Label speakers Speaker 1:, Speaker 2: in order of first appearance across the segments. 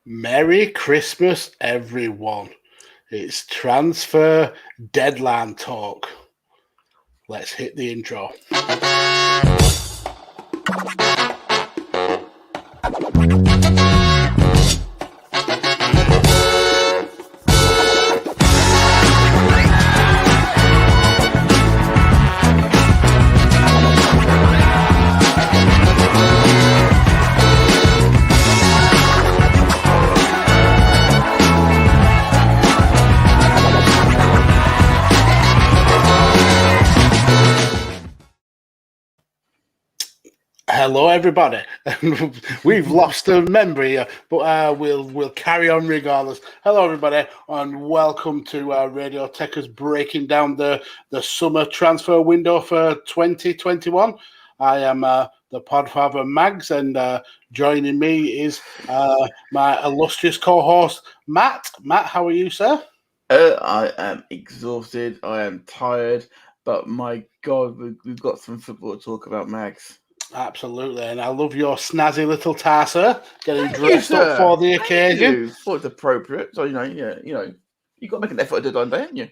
Speaker 1: Merry Christmas, everyone. It's transfer deadline talk. Let's hit the intro. Hello, everybody. We've lost a member here, but we'll carry on regardless. Hello, everybody, and welcome to Radio Tekkers breaking down the summer transfer window for 2021. I am the podfather Mags, and joining me is my illustrious co-host Matt. Matt, how are you, sir?
Speaker 2: I am exhausted. I am tired, but my God, we've got some football to talk about, Mags.
Speaker 1: Absolutely, and I love your snazzy little tie, sir. Getting dressed up for the occasion.
Speaker 2: Thought it's appropriate, so you got to make an effort to do that, haven't you?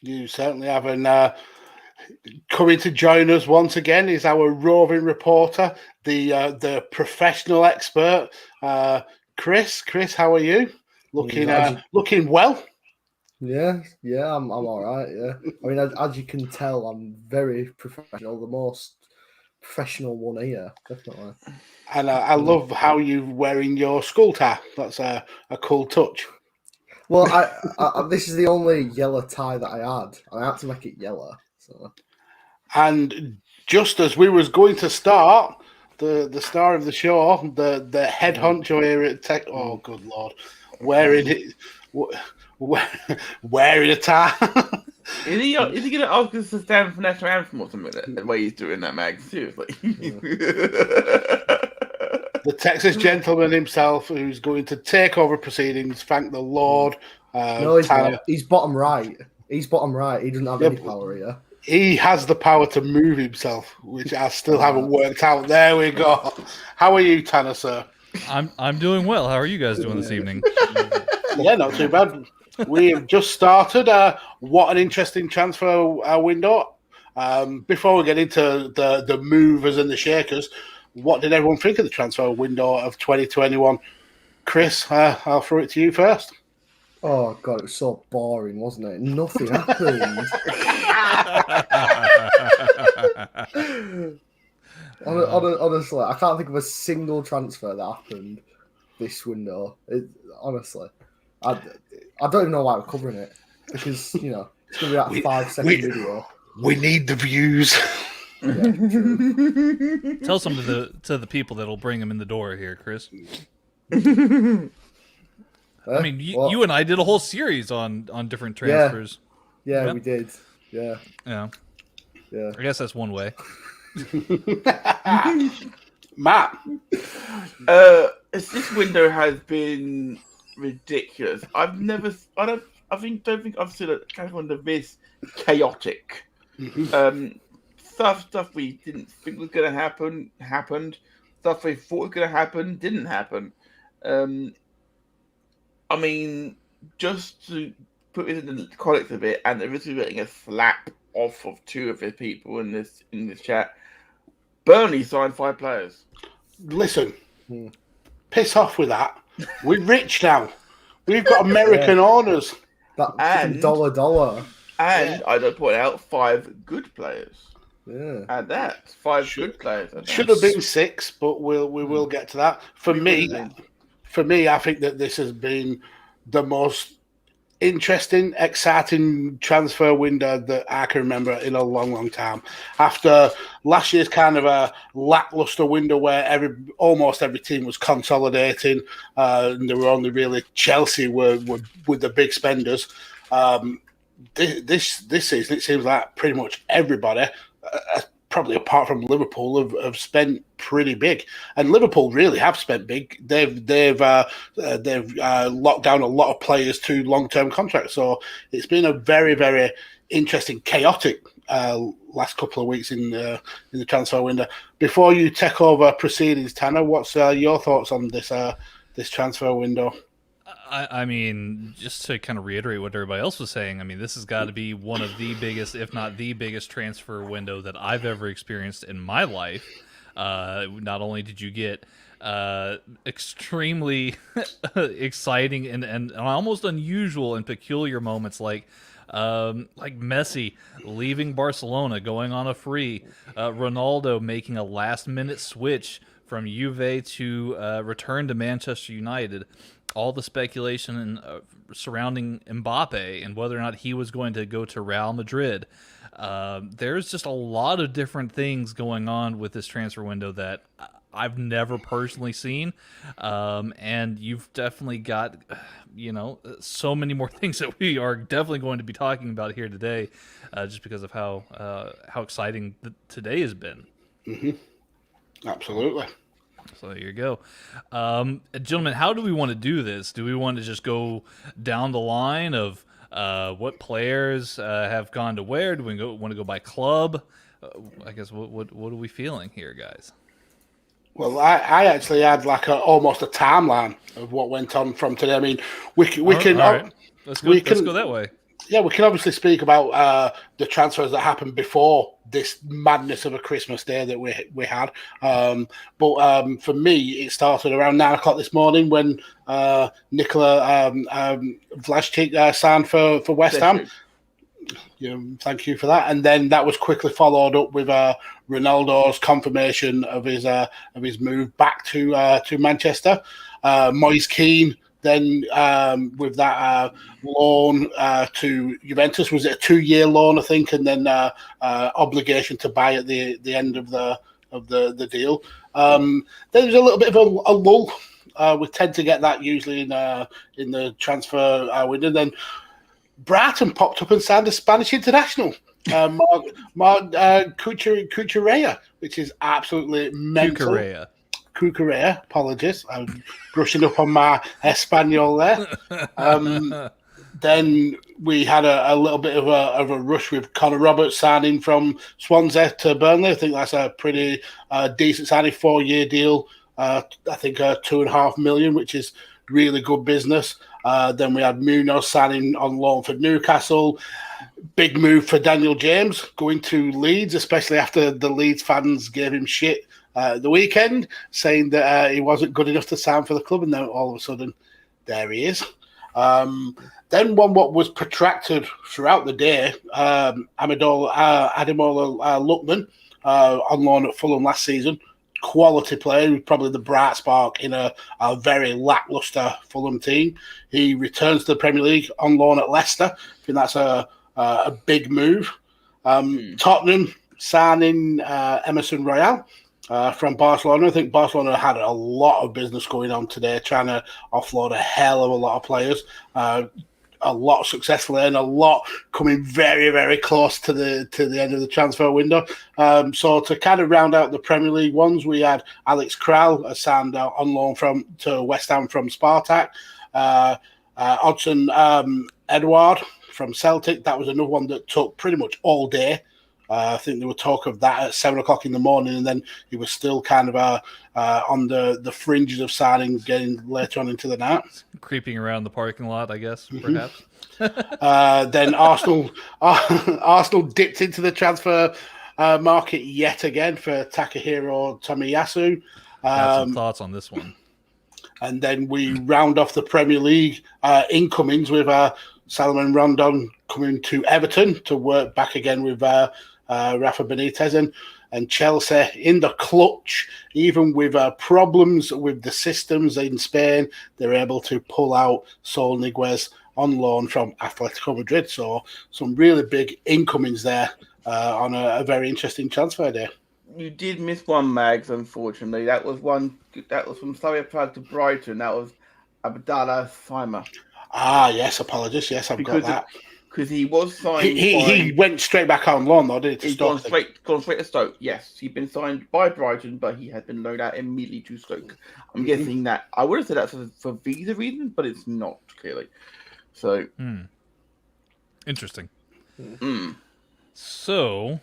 Speaker 1: You certainly have. And coming to join us once again is our roving reporter, the professional expert, Chris. Chris, how are you? Looking well.
Speaker 3: Yeah, I'm all right. Yeah, I mean, as you can tell, I'm very professional. The most professional one here, definitely.
Speaker 1: And I love how you're wearing your school tie. That's a cool touch.
Speaker 3: Well, I this is the only yellow tie that I had. I had to make it yellow. So.
Speaker 1: And just as we was going to start, the star of the show, the head honcho here at Tech. Oh, good Lord, wearing a tie.
Speaker 2: Is he going to ask us to stand for national anthem or something? The way he's doing that, Mag. Seriously.
Speaker 1: The Texas gentleman himself, who's going to take over proceedings. Thank the Lord.
Speaker 3: No, he's not. He's bottom right. He doesn't have any power here.
Speaker 1: He has the power to move himself, which I still haven't worked out. There we go. How are you, Tanner, sir?
Speaker 4: I'm doing well. How are you guys doing this evening?
Speaker 1: Yeah, not too bad. We have just started. What an interesting transfer window. Before we get into the movers and the shakers, what did everyone think of the transfer window of 2021? Chris, I'll throw it to you first.
Speaker 3: Oh, God, it was so boring, wasn't it? Nothing happened. Honestly, I can't think of a single transfer that happened this window. Honestly. I don't even know why we're covering it, because, it's going to be like a 5-second video.
Speaker 1: We need the views.
Speaker 3: Yeah,
Speaker 4: Tell some to the people that'll bring them in the door here, Chris. I mean, you and I did a whole series on different transfers.
Speaker 3: Yeah, we did. Yeah.
Speaker 4: I guess that's one way.
Speaker 1: Matt,
Speaker 2: this window has been ridiculous. I don't think I've seen a transfer window this chaotic. Stuff we didn't think was going to happen happened. Stuff we thought was going to happen didn't happen. I mean, just to put it in the context of it, and this is getting a slap off of two of the people in this chat. Burnley signed 5 players.
Speaker 1: Listen, piss off with that. We're rich now. We've got American owners.
Speaker 3: And dollar.
Speaker 2: And I don't point out 5 good players.
Speaker 3: Yeah.
Speaker 2: And that 5 good players.
Speaker 1: Should have been 6, but we will get to that. For me, I think that this has been the most interesting, exciting transfer window that I can remember in a long, long time. After last year's kind of a lackluster window where almost every team was consolidating, and there were only really Chelsea were with the big spenders. This season, it seems like pretty much everybody, probably apart from Liverpool, have spent pretty big, and Liverpool really have spent big. They've locked down a lot of players to long-term contracts. So it's been a very, very interesting, chaotic last couple of weeks in the transfer window. Before you take over proceedings, Tanner, what's your thoughts on this this transfer window.
Speaker 4: I mean, just to kind of reiterate what everybody else was saying, I mean, this has got to be one of the biggest, if not the biggest, transfer window that I've ever experienced in my life. Not only did you get extremely exciting and almost unusual and peculiar moments like Messi leaving Barcelona, going on a free, Ronaldo making a last-minute switch from Juve to return to Manchester United, all the speculation surrounding Mbappe and whether or not he was going to go to Real Madrid. There's just a lot of different things going on with this transfer window that I've never personally seen, and you've definitely got, so many more things that we are definitely going to be talking about here today, just because of how exciting today has been.
Speaker 1: Mm-hmm. Absolutely.
Speaker 4: So there you go. Gentlemen, how do we want to do this? Do we want to just go down the line of what players have gone to where? Do we want to go by club? I guess what are we feeling here, guys?
Speaker 1: Well, I actually had almost a timeline of what went on from today. I mean, we can.
Speaker 4: All right. Let's go that way.
Speaker 1: Yeah, we can obviously speak about the transfers that happened before this madness of a Christmas day that we had. But for me, it started around 9 o'clock this morning when Nikola Vlasic signed for West Ham. Thank you for that. And then that was quickly followed up with Ronaldo's confirmation of his move back to Manchester. Moise Kean. Then with that loan to Juventus, was it a 2-year loan, I think, and then obligation to buy at the end of the deal. There was a little bit of a lull. We tend to get that usually in the transfer window. Then Brighton popped up and signed a Spanish international, Marc Cucurella, which is absolutely mental. Cucurella, apologies. I'm brushing up on my Espanol there. Then we had a little bit of a rush with Connor Roberts signing from Swansea to Burnley. I think that's a pretty decent signing, 4-year deal. I think $2.5 million, which is really good business. Then we had Munoz signing on loan for Newcastle. Big move for Daniel James going to Leeds, especially after the Leeds fans gave him shit the weekend, saying that he wasn't good enough to sign for the club, and then all of a sudden, there he is. Then what was protracted throughout the day, Ademola Lookman on loan at Fulham last season. Quality player, probably the bright spark in a very lackluster Fulham team. He returns to the Premier League on loan at Leicester. I think that's a big move. Tottenham signing Emerson Royal from Barcelona. I think Barcelona had a lot of business going on today, trying to offload a hell of a lot of players. A lot successfully and a lot coming very, very close to the end of the transfer window. So to kind of round out the Premier League ones, we had Alex Kral signed on loan to West Ham from Spartak. Odson Edouard from Celtic. That was another one that took pretty much all day. I think there was talk of that at 7 o'clock in the morning, and then he was still kind of on the fringes of signing, getting later on into the night.
Speaker 4: Creeping around the parking lot, I guess, perhaps.
Speaker 1: Then Arsenal dipped into the transfer market yet again for Takahiro Tomiyasu.
Speaker 4: Got some thoughts on this one.
Speaker 1: And then we round off the Premier League incomings with Salomon Rondon coming to Everton to work back again with Rafa Benitez, and Chelsea in the clutch, even with problems with the systems in Spain, they're able to pull out Saul Niguez on loan from Atletico Madrid. So some really big incomings there on a very interesting transfer day.
Speaker 2: You did miss one, Mags, unfortunately. That was from Slavia Prague to Brighton. That was Abdallah Saima.
Speaker 1: Yes, apologies. Yes, I've got that.
Speaker 2: Because he was signed.
Speaker 1: He went straight back on loan, though, didn't he?
Speaker 2: He's gone straight to Stoke. Yes, he'd been signed by Brighton, but he had been loaned out immediately to Stoke. I'm guessing that I would have said that for visa reasons, but it's not clearly. So
Speaker 4: interesting. So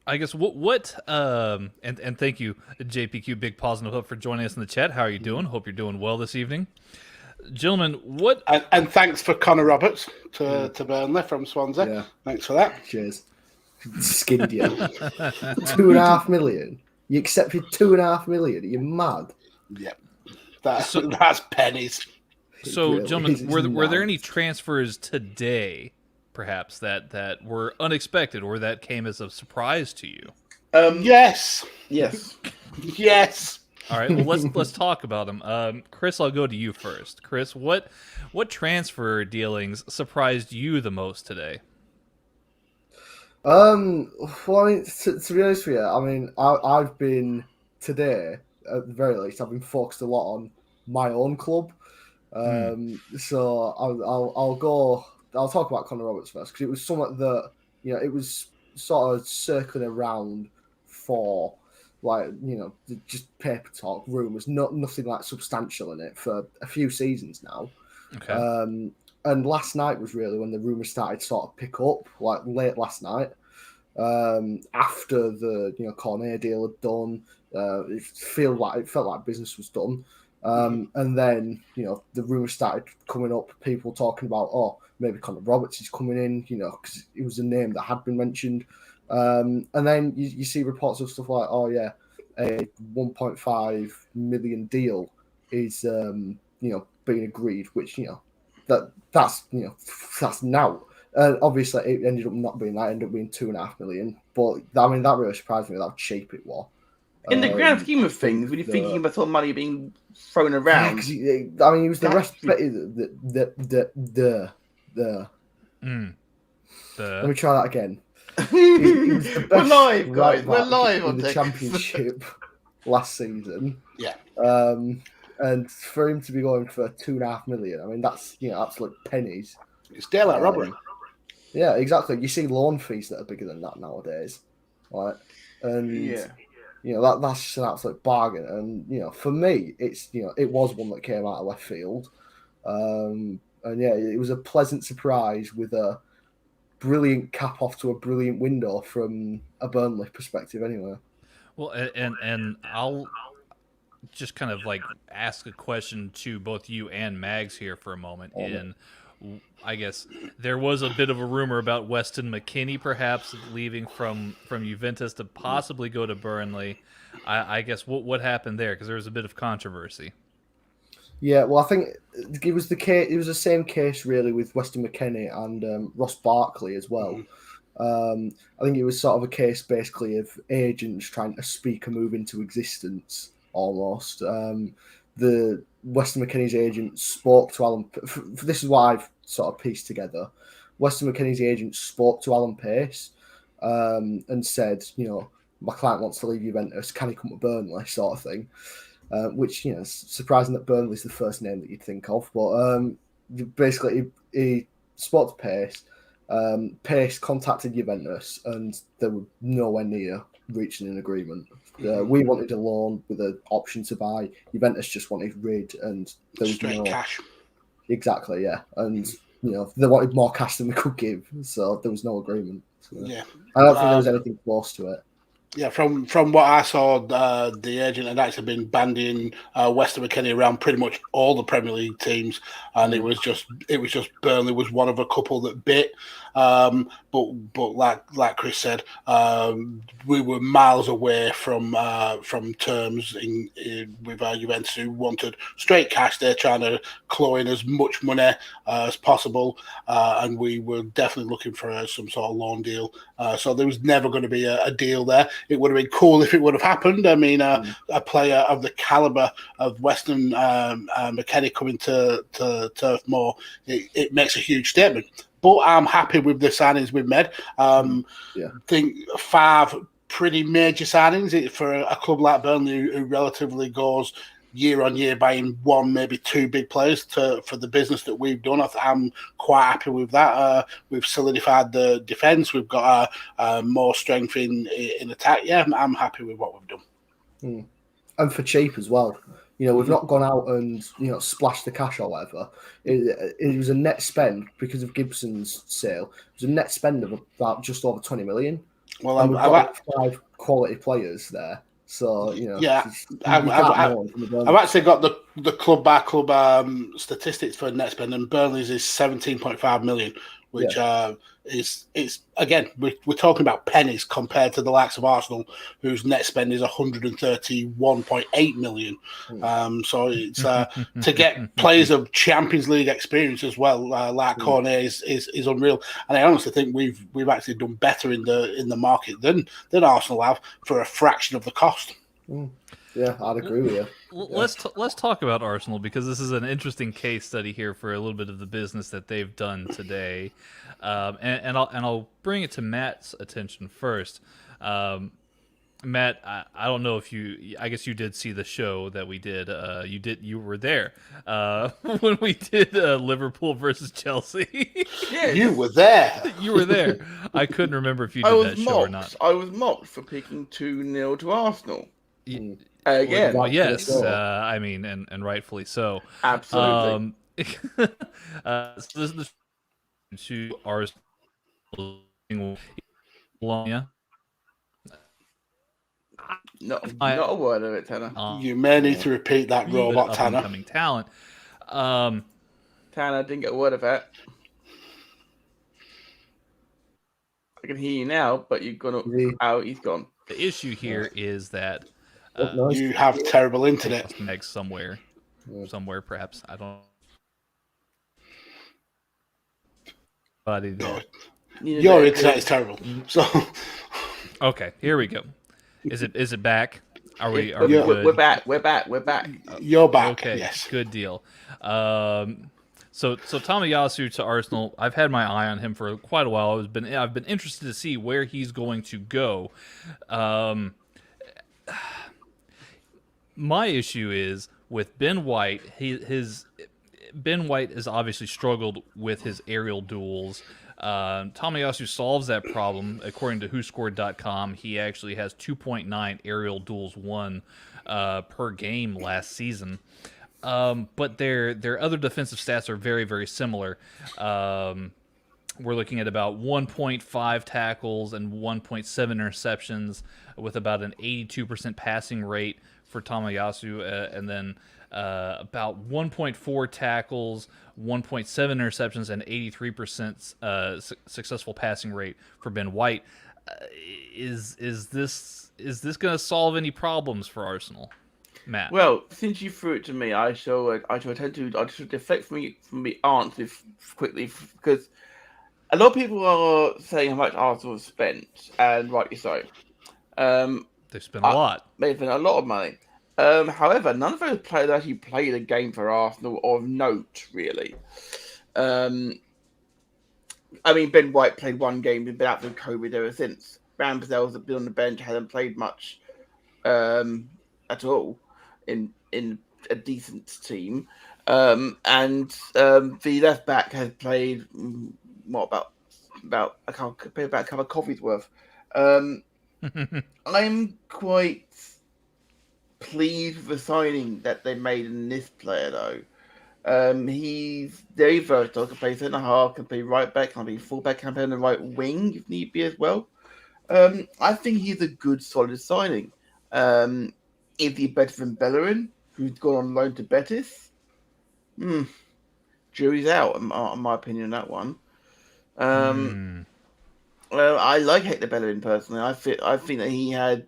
Speaker 4: I guess what and thank you, JPQ Big Positive Hope, for joining us in the chat. How are you doing? Hope you're doing well this evening. Gentlemen, what
Speaker 1: and thanks for Connor Roberts to Burnley from Swansea.
Speaker 3: Yeah.
Speaker 1: Thanks for that.
Speaker 3: Cheers. Skinned you. 2.5 million. You accepted 2.5 million. Are you mad?
Speaker 1: Yeah, that's pennies.
Speaker 4: So,
Speaker 3: Really?
Speaker 4: gentlemen, were there
Speaker 3: Nuts.
Speaker 4: any transfers today, perhaps that were unexpected or that came as a surprise to you?
Speaker 1: Yes.
Speaker 2: Yes.
Speaker 1: Yes.
Speaker 4: All right, well let's talk about them. Chris, I'll go to you first. Chris, what transfer dealings surprised you the most today?
Speaker 3: Well, I mean, to be honest with you, I mean, I've been today, at the very least, I've been focused a lot on my own club. So I'll talk about Connor Roberts first, because it was something that, it was sort of circling around for, like, just paper talk, rumours, nothing like substantial in it for a few seasons now.
Speaker 4: Okay.
Speaker 3: And last night was really when the rumours started to sort of pick up, like late last night, after the Cornet deal had done. It felt like business was done. And then, the rumours started coming up, people talking about, maybe Connor Roberts is coming in, because it was a name that had been mentioned. And then you see reports of stuff like, a 1.5 million deal is, being agreed, which, that's now. Obviously, it ended up not being that, ended up being 2.5 million. But, I mean, that really surprised me how cheap it was.
Speaker 2: In the grand scheme of things, when you're thinking about all the money being thrown around,
Speaker 3: he was the rest. Let me try that again. He was the best
Speaker 2: we're live, guys.
Speaker 3: right
Speaker 2: We're
Speaker 3: back
Speaker 2: live
Speaker 3: in
Speaker 2: on
Speaker 3: the
Speaker 2: Tekkers.
Speaker 3: championship last season.
Speaker 1: Yeah.
Speaker 3: And for him to be going for 2.5 million, I mean, that's absolute pennies.
Speaker 1: It's daylight robbery.
Speaker 3: Yeah, exactly. You see loan fees that are bigger than that nowadays, right? And that's just an absolute bargain. And for me, it's it was one that came out of left field. And it was a pleasant surprise with a brilliant cap off to a brilliant window from a Burnley perspective, anyway.
Speaker 4: Well, and I'll just kind of like ask a question to both you and Mags here for a moment. I guess there was a bit of a rumor about Weston McKennie perhaps leaving from Juventus to possibly go to Burnley. I guess what happened there, because there was a bit of controversy.
Speaker 3: Yeah, well, I think it was the case. It was the same case really with Weston McKennie and Ross Barkley as well. I think it was sort of a case basically of agents trying to speak a move into existence almost. The Weston McKennie's agent spoke to Alan. This is what I've sort of pieced together. Weston McKennie's agent spoke to Alan Pace and said, my client wants to leave Juventus. Can he come to Burnley, sort of thing. Which, is surprising that Burnley's the first name that you'd think of. But basically, he spoke to Pace. Pace contacted Juventus, and they were nowhere near reaching an agreement. We wanted a loan with an option to buy. Juventus just wanted rid, and there was
Speaker 1: Straight cash.
Speaker 3: Exactly, yeah. And, they wanted more cash than we could give, so there was no agreement. So,
Speaker 1: Yeah.
Speaker 3: I don't think there was anything close to it.
Speaker 1: Yeah, from what I saw, the agent had actually been bandying Weston McKennie around pretty much all the Premier League teams, and it was just Burnley was one of a couple that bit. But like Chris said, we were miles away from terms with Juventus, who wanted straight cash. They're trying to claw in as much money as possible, and we were definitely looking for some sort of loan deal. So there was never going to be a deal there. It would have been cool if it would have happened. I mean, a player of the caliber of Weston McKennie coming to Turf Moor, it makes a huge statement. But I'm happy with the signings we've made. I think 5 pretty major signings for a club like Burnley, who relatively goes year on year buying 1, maybe 2 big players for the business that we've done. I'm quite happy with that. We've solidified the defence. We've got more strength in attack. Yeah, I'm happy with what we've done.
Speaker 3: And for cheap as well. We've not gone out and, splashed the cash or whatever. It was a net spend because of Gibson's sale. It was a net spend of about just over 20 million.
Speaker 1: Well,
Speaker 3: and we've got 5 quality players there. So,
Speaker 1: yeah,
Speaker 3: I've
Speaker 1: actually got the club by club statistics for net spend, and Burnley's is 17.5 million, which is again we're talking about pennies compared to the likes of Arsenal, whose net spend is 131.8 million. So it's to get players of Champions League experience as well, like Cornet is unreal. And I honestly think we've actually done better in the market than Arsenal have for a fraction of the cost.
Speaker 3: Yeah, I'd agree with you.
Speaker 4: Let's talk about Arsenal, because this is an interesting case study here for a little bit of the business that they've done today, and I'll bring it to Matt's attention first. Matt, I don't know if I guess you did see the show that we did. You were there when we did Liverpool versus Chelsea.
Speaker 2: Yes.
Speaker 1: You were there.
Speaker 4: You were there. I couldn't remember if you did that show or not.
Speaker 2: I was mocked for picking 2-0 to Arsenal.
Speaker 4: Again, well, yes, I mean, and rightfully so.
Speaker 2: Absolutely.
Speaker 4: So this to Arsenal, Bologna.
Speaker 2: Not a word of it, Tanner.
Speaker 1: You may need to repeat that, robot Tanner.
Speaker 4: Upcoming talent.
Speaker 2: Tanner, didn't get a word of that. I can hear you now, but you've gone out. He's gone.
Speaker 4: The issue here is that
Speaker 1: you have terrible internet.
Speaker 4: Next somewhere perhaps. I don't.
Speaker 1: Your internet is terrible. So
Speaker 4: okay, here we go. Is it back? Are we good?
Speaker 2: We're back.
Speaker 1: You're back.
Speaker 4: Okay,
Speaker 1: yes.
Speaker 4: Good deal. So Tomiyasu to Arsenal. I've had my eye on him for quite a while. I've been interested to see where he's going to go. My issue is with Ben White. Ben White has obviously struggled with his aerial duels. Tomiyasu solves that problem. According to WhoScored.com, he actually has 2.9 aerial duels won per game last season. But their other defensive stats are very, very similar. We're looking at about 1.5 tackles and 1.7 interceptions, with about an 82% passing rate for Tomiyasu, and then about 1.4 tackles, 1.7 interceptions, and 83% successful passing rate for Ben White. Is this going to solve any problems for Arsenal, Matt?
Speaker 2: Well, since you threw it to me, I shall deflect from the answer quickly, because a lot of people are saying how much Arsenal have spent, and rightly so.
Speaker 4: They've spent a lot.
Speaker 2: They've spent a lot of money. However, none of those players actually played a game for Arsenal of note, really. I mean, Ben White played one game, been out through COVID ever since. Ramsdale's been on the bench, hasn't played much at all in a decent team. And the left back has played about a cup of coffee's worth. I'm quite pleased with the signing that they made in this player, though. He's very versatile. Can play centre half, can play right back, can play full back, can play on the right wing if need be as well. I think he's a good, solid signing. Is he better than Bellerin, who's gone on loan to Betis? Jury's out, in my opinion, on that one. Well, I like Hector Bellerin personally. I think that he had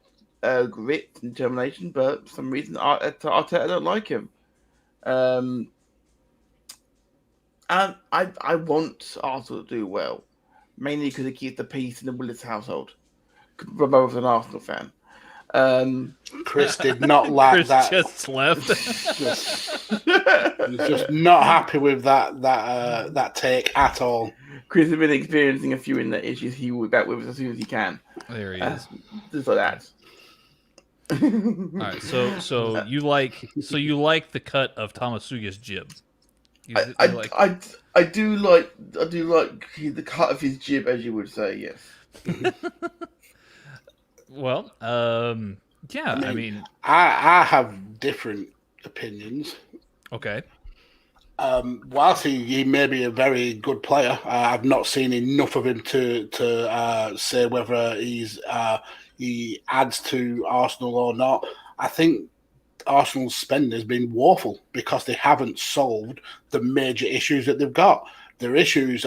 Speaker 2: grit and determination, but for some reason Arteta don't like him. And I want Arsenal to do well, mainly because it keeps the peace in the Willis household. I'm both an Arsenal fan.
Speaker 1: Chris did not like
Speaker 4: Chris
Speaker 1: that.
Speaker 4: Just left.
Speaker 1: He's just not happy with that take at all.
Speaker 2: Chris has been experiencing a few internet issues. He will be back with us as soon as he can.
Speaker 4: There he is.
Speaker 2: Just like that.
Speaker 4: All right, so you like the cut of Tamasuga's jib.
Speaker 2: I do like the cut of his jib, as you would say. Yes.
Speaker 4: Well, yeah. I mean,
Speaker 1: I have different opinions.
Speaker 4: Okay.
Speaker 1: whilst he may be a very good player, I've not seen enough of him to say whether he adds to Arsenal or not. I think Arsenal's spend has been woeful because they haven't solved the major issues that they've got. Their issues,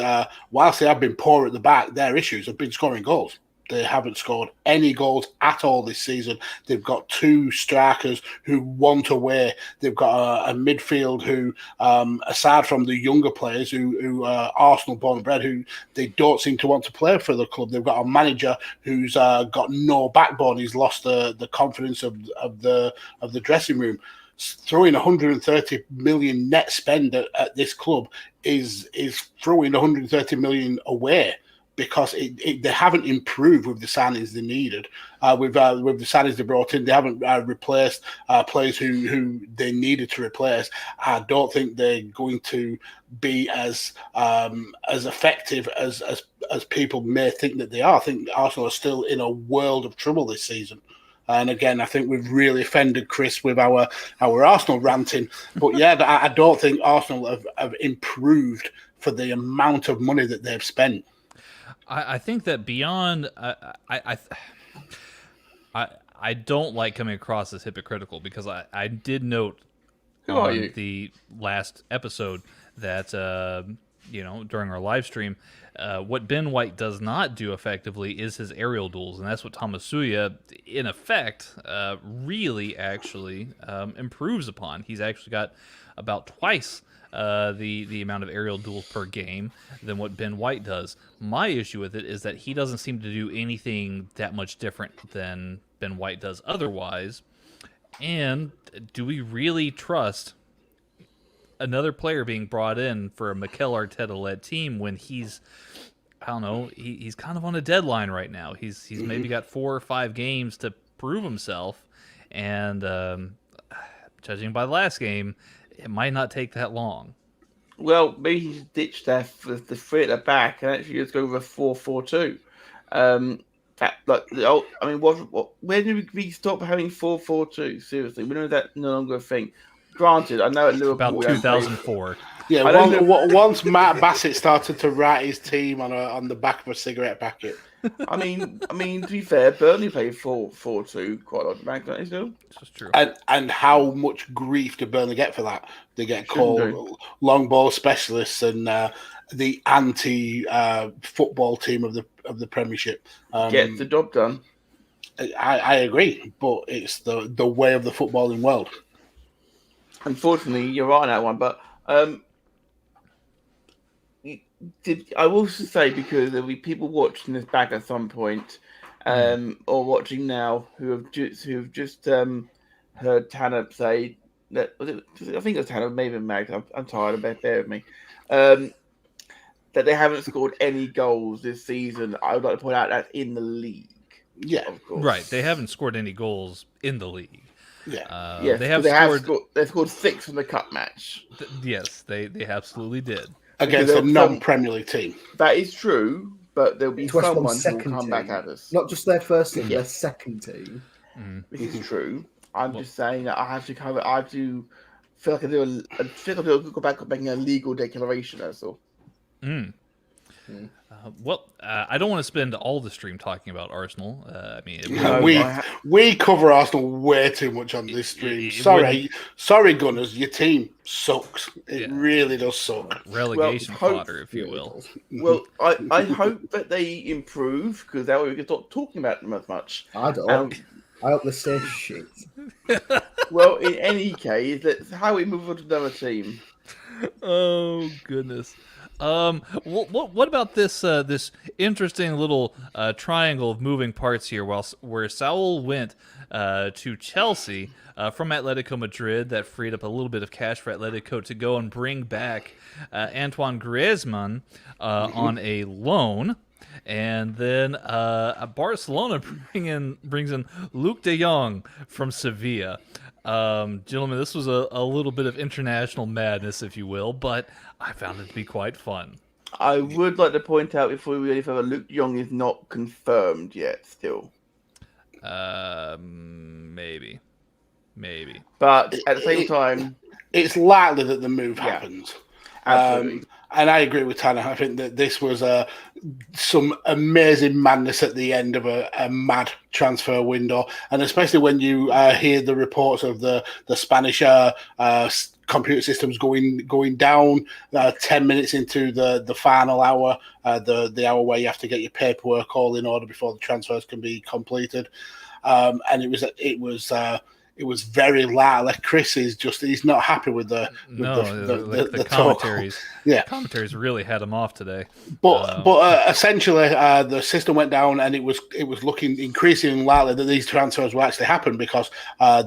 Speaker 1: whilst they have been poor at the back, their issues have been scoring goals. They haven't scored any goals at all this season. They've got two strikers who want away. They've got a midfield who, aside from the younger players who are Arsenal born and bred, who they don't seem to want to play for the club. They've got a manager who's got no backbone. He's lost the confidence of the dressing room. Throwing 130 million net spend at this club is throwing 130 million away, because they haven't improved with the signings they needed. With the signings they brought in, they haven't replaced players who they needed to replace. I don't think they're going to be as effective as people may think that they are. I think Arsenal are still in a world of trouble this season. And again, I think we've really offended Chris with our Arsenal ranting. But yeah, I don't think Arsenal have improved for the amount of money that they've spent.
Speaker 4: I think that beyond, I don't like coming across as hypocritical, because I did note the last episode that during our live stream, what Ben White does not do effectively is his aerial duels, and that's what Tamasuya, in effect, really actually improves upon. He's actually got about twice the amount of aerial duels per game than what Ben White does. My issue with it is that he doesn't seem to do anything that much different than Ben White does otherwise. And do we really trust another player being brought in for a Mikel Arteta-led team when he's, I don't know, he's kind of on a deadline right now. He's maybe got 4 or 5 games to prove himself, and judging by the last game, it might not take that long.
Speaker 2: Well, maybe he's ditched the 3 at the back and actually just go with a 4-4-2. When did we stop having 4-4-2? Seriously, we know that's no longer a thing. Granted, I know at Liverpool
Speaker 4: about 2004.
Speaker 1: Yeah, once Matt Bassett started to write his team on the back of a cigarette packet.
Speaker 2: I mean, to be fair, Burnley played 4-4-2 quite a lot back, don't they still?
Speaker 4: This is true.
Speaker 1: And how much grief did Burnley get for that? They get called long ball specialists and the anti-football team of the Premiership.
Speaker 2: Get the job done.
Speaker 1: I agree, but it's the way of the footballing world.
Speaker 2: Unfortunately, you're right on that one, but I will say, because there'll be people watching this back at some point, or watching now, who have just heard Tanner say that. I think it was Tanner, maybe Mag. I'm tired. Bear with me. That they haven't scored any goals this season. I would like to point out that's in the league.
Speaker 1: Yeah,
Speaker 2: of course.
Speaker 4: Right. They haven't scored any goals in the league.
Speaker 1: Yeah.
Speaker 2: Yes, they scored 6 in the cup match.
Speaker 4: Yes, they absolutely did.
Speaker 1: Against a non-Premier League team.
Speaker 2: That is true, but there'll be someone who will come back at us.
Speaker 3: Not just their first team, their second team.
Speaker 2: This is true. I'm just saying that I have to cover. I have to feel like I do go back up making a legal declaration. That's all.
Speaker 4: I don't want to spend all the stream talking about Arsenal.
Speaker 1: We cover Arsenal way too much on this stream. Sorry, Gunners, your team sucks. It really does suck.
Speaker 4: Relegation fodder, if you will.
Speaker 2: Well, I hope that they improve, because that way we can stop talking about them as much.
Speaker 3: I don't. I hope they stay shit.
Speaker 2: Well, in any case, that's how we move on to another team.
Speaker 4: Oh goodness. What about this interesting little triangle of moving parts here? Where Saul went to Chelsea from Atletico Madrid, that freed up a little bit of cash for Atletico to go and bring back Antoine Griezmann on a loan. And then Barcelona brings in Luc de Jong from Sevilla. Gentlemen, this was a little bit of international madness, if you will, but I found it to be quite fun.
Speaker 2: I would like to point out before we go any further, Luc de Jong is not confirmed yet still.
Speaker 4: Maybe.
Speaker 2: But at the same time,
Speaker 1: it's likely that the move happens.
Speaker 2: Absolutely.
Speaker 1: And I agree with Tanner. I think that this was some amazing madness at the end of a mad transfer window, and especially when you hear the reports of the Spanish computer systems going down 10 minutes into the final hour, the hour where you have to get your paperwork all in order before the transfers can be completed, and it was very likely Chris is he's not happy with the
Speaker 4: commentaries.
Speaker 1: Yeah,
Speaker 4: commentaries really had him off today.
Speaker 1: But essentially, the system went down, and it was looking increasingly likely that these transfers will actually happen because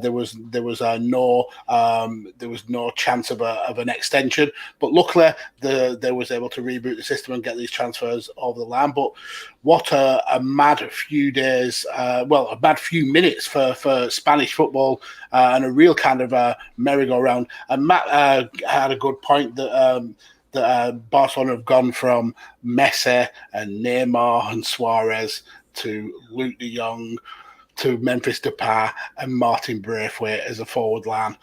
Speaker 1: there was no chance of an extension. But luckily, they was able to reboot the system and get these transfers over the line. But what a mad few days, a mad few minutes for Spanish football, and a real kind of merry-go-round. And Matt had a good point that Barcelona have gone from Messi and Neymar and Suarez to Luke de Jong to Memphis Depay and Martin Braithwaite as a forward line.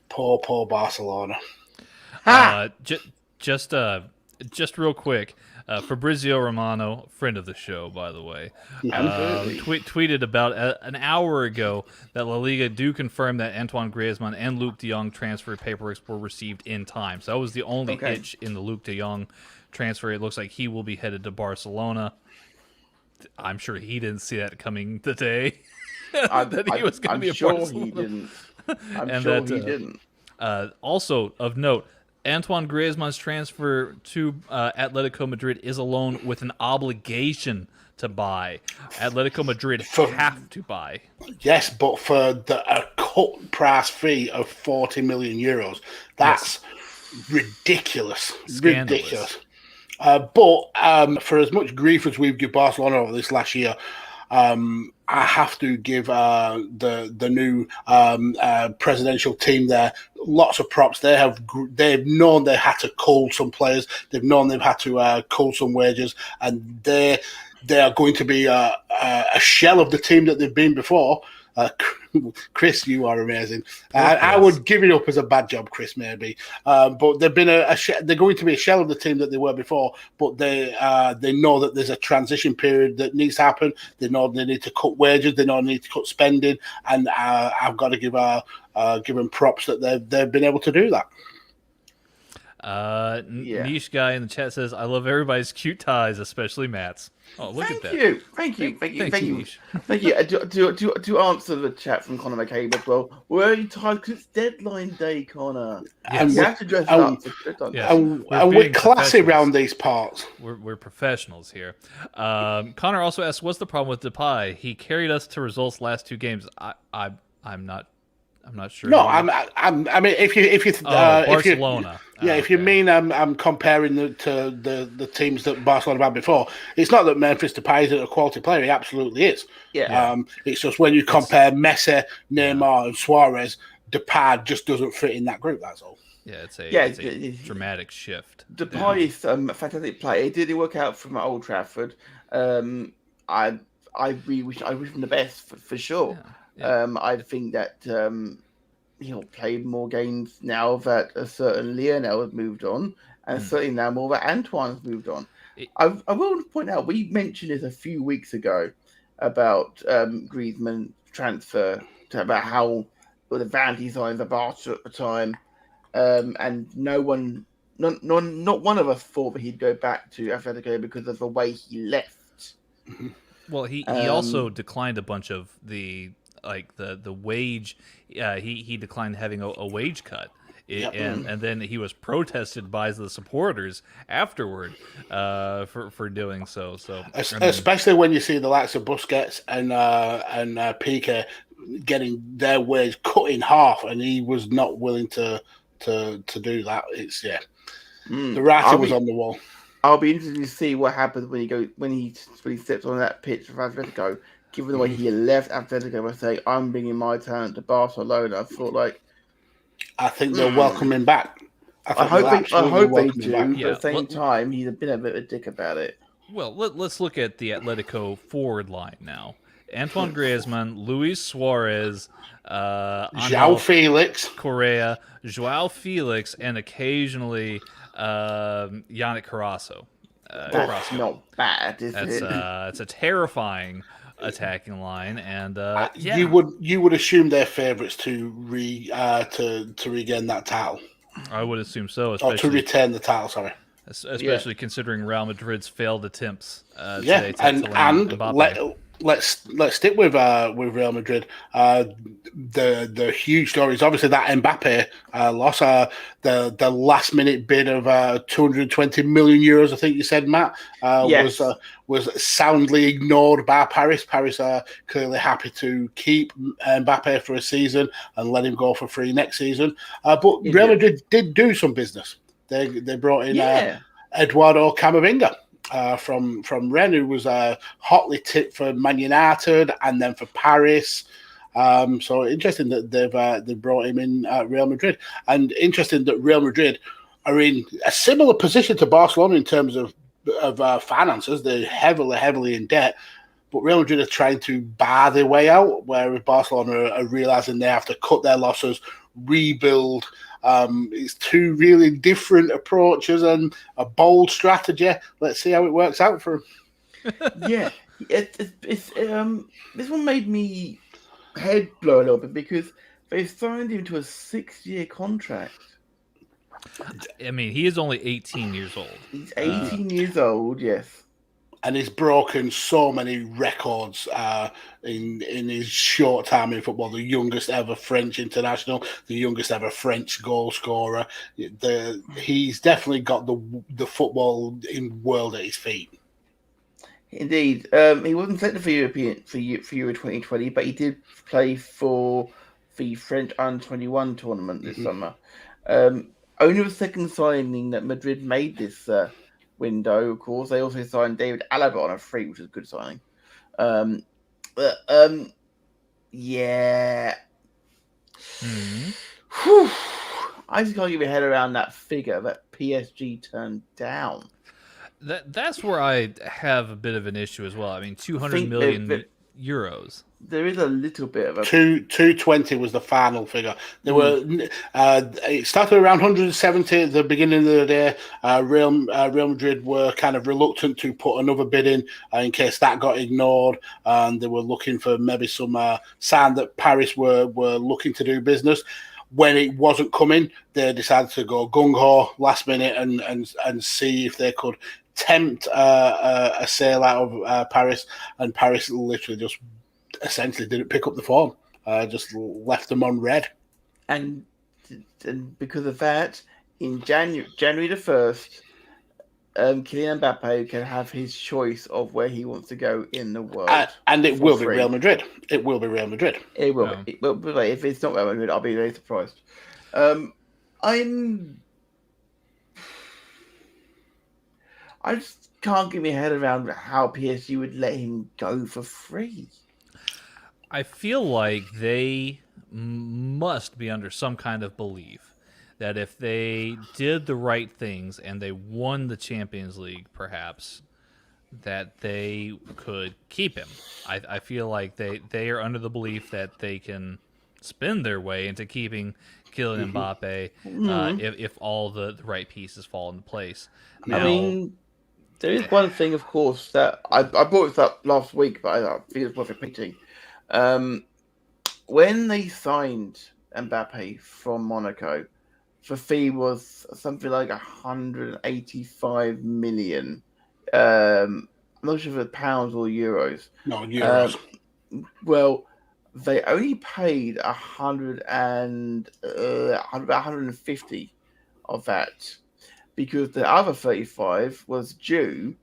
Speaker 1: Poor Barcelona.
Speaker 4: Just real quick, Fabrizio Romano, friend of the show, by the way, tweeted about an hour ago that La Liga do confirm that Antoine Griezmann and Luke de Jong transfer paperwork were received in time. So that was the only hitch in the Luke de Jong transfer. It looks like he will be headed to Barcelona. I'm sure he didn't see that coming today. That he was going to be a Barcelona.
Speaker 2: I'm sure he didn't.
Speaker 4: Also of note, Antoine Griezmann's transfer to Atletico Madrid is a loan with an obligation to buy. Atletico Madrid have to buy.
Speaker 1: But for a cut price fee of 40 million euros, that's ridiculous.
Speaker 4: Scandalous.
Speaker 1: Ridiculous. But for as much grief as we've given Barcelona over this last year, I have to give the new presidential team there lots of props. They've known they had to cull some players. They've known they've had to cull some wages, and they are going to be a shell of the team that they've been before. Chris, you are amazing. I would give it up as a bad job, Chris, maybe. But they've been they're going to be a shell of the team that they were before. But they know that there's a transition period that needs to happen. They know they need to cut wages. They know they need to cut spending. And I've got to give them props that they've been able to do that.
Speaker 4: Niche guy in the chat says, "I love everybody's cute ties, especially Matt's." Oh, look at that!
Speaker 2: Thank you.
Speaker 4: Niche.
Speaker 2: Thank you. To answer the chat from Connor McCabe as well. Where are you tied? Because it's deadline day, Connor.
Speaker 1: Yes.
Speaker 2: You have to dress up.
Speaker 1: And we're classy around these parts.
Speaker 4: We're professionals here. Connor also asks, "What's the problem with Depay? He carried us to results last two games." I'm not sure.
Speaker 1: No, I mean, if you
Speaker 4: Barcelona.
Speaker 1: If you mean I'm comparing to the teams that Barcelona had before, it's not that Memphis Depay isn't a quality player. He absolutely is.
Speaker 2: Yeah.
Speaker 1: It's just when you compare Messi, Neymar, and Suarez, Depay just doesn't fit in that group. That's all.
Speaker 4: Yeah, it's a dramatic shift.
Speaker 2: Depay is a fantastic player. It didn't work out from Old Trafford. I wish him the best for sure. Yeah. I think that he'll play more games now that a certain Lionel has moved on, and certainly now more that Antoine's moved on. I will point out, we mentioned this a few weeks ago about Griezmann transfer, about how the Vanity signed the Barca at the time, and not one of us thought that he'd go back to Atletico because of the way he left.
Speaker 4: Well, he also declined a bunch of the wage. He declined having a wage cut, and then he was protested by the supporters afterward for doing so.
Speaker 1: Especially when you see the likes of Busquets and Piqué getting their wage cut in half, and he was not willing to do that. It's the writing was on the wall.
Speaker 2: I'll be interested to see what happens when he steps on that pitch for Atletico. Given the way he left Atletico by saying, "I'm bringing my talent to Barcelona," I thought
Speaker 1: I think they'll welcome him back.
Speaker 2: I hope they do. But at the same time, he's been a bit of a dick about it.
Speaker 4: Well, let's look at the Atletico forward line now. Antoine Griezmann, Luis Suarez,
Speaker 1: João Felix,
Speaker 4: Correa, João Felix, and occasionally Yannick Carrasco.
Speaker 2: That's not bad, is it?
Speaker 4: It's a terrifying attacking line, and
Speaker 1: you would assume they're favourites to regain that title,
Speaker 4: I would assume so,
Speaker 1: or to retain the title. Sorry,
Speaker 4: especially considering Real Madrid's failed attempts.
Speaker 1: Today and let's stick with Real Madrid. The huge story is obviously that Mbappe loss. The last minute bid of 220 million euros, I think you said, Matt, was soundly ignored by Paris. Paris are clearly happy to keep Mbappe for a season and let him go for free next season. But Real Madrid did do some business. They brought in Eduardo Camavinga. From Rennes, who was hotly tipped for Man United and then for Paris. So interesting that they've brought him in at Real Madrid, and interesting that Real Madrid are in a similar position to Barcelona in terms of finances. They're heavily in debt, but Real Madrid are trying to bar their way out, whereas Barcelona are realizing they have to cut their losses, rebuild. It's two really different approaches and a bold strategy. Let's see how it works out for them.
Speaker 2: This one made me head blow a little bit because they signed him to a 6-year contract.
Speaker 4: I mean, he is only 18 years old.
Speaker 2: He's 18 years old, yes.
Speaker 1: And he's broken so many records in his short time in football. The youngest ever French international, the youngest ever French goal scorer. He's definitely got the football in world at his feet.
Speaker 2: Indeed, he wasn't selected for Euro 2020, but he did play for the French Under-21 tournament this summer. Only the second signing that Madrid made this window, of course. They also signed David Alaba on a free, which is a good signing. I just can't get my head around that figure that PSG turned down.
Speaker 4: That's where I have a bit of an issue as well. I mean, 200 million euros.
Speaker 2: There is a little bit of a
Speaker 1: 220 was the final figure. There were it started around 170 at the beginning of the day. Real Madrid were kind of reluctant to put another bid in case that got ignored, and they were looking for maybe some sign that Paris were looking to do business. When it wasn't coming, they decided to go gung-ho last minute and see if they could tempt a sale out of Paris, and Paris literally just essentially didn't pick up the phone, just left them on red.
Speaker 2: And because of that, in January the 1st, Kylian Mbappe can have his choice of where he wants to go in the world.
Speaker 1: And it will be Real Madrid. It will be Real Madrid.
Speaker 2: It will. Yeah. It will be. If it's not Real Madrid, I'll be very surprised. I just can't get my head around how PSG would let him go for free.
Speaker 4: I feel like they must be under some kind of belief that if they did the right things and they won the Champions League, perhaps, that they could keep him. I feel like they are under the belief that they can spin their way into keeping Kylian Mbappe if all the right pieces fall into place. Now,
Speaker 2: I mean, there is one thing, of course, that I brought this up last week, but I think it's worth repeating. When they signed Mbappe from Monaco, the fee was something like 185 million. I'm not sure if it's pounds or euros.
Speaker 1: No, euros.
Speaker 2: Well, they only paid 150 of that, because the other 35 was due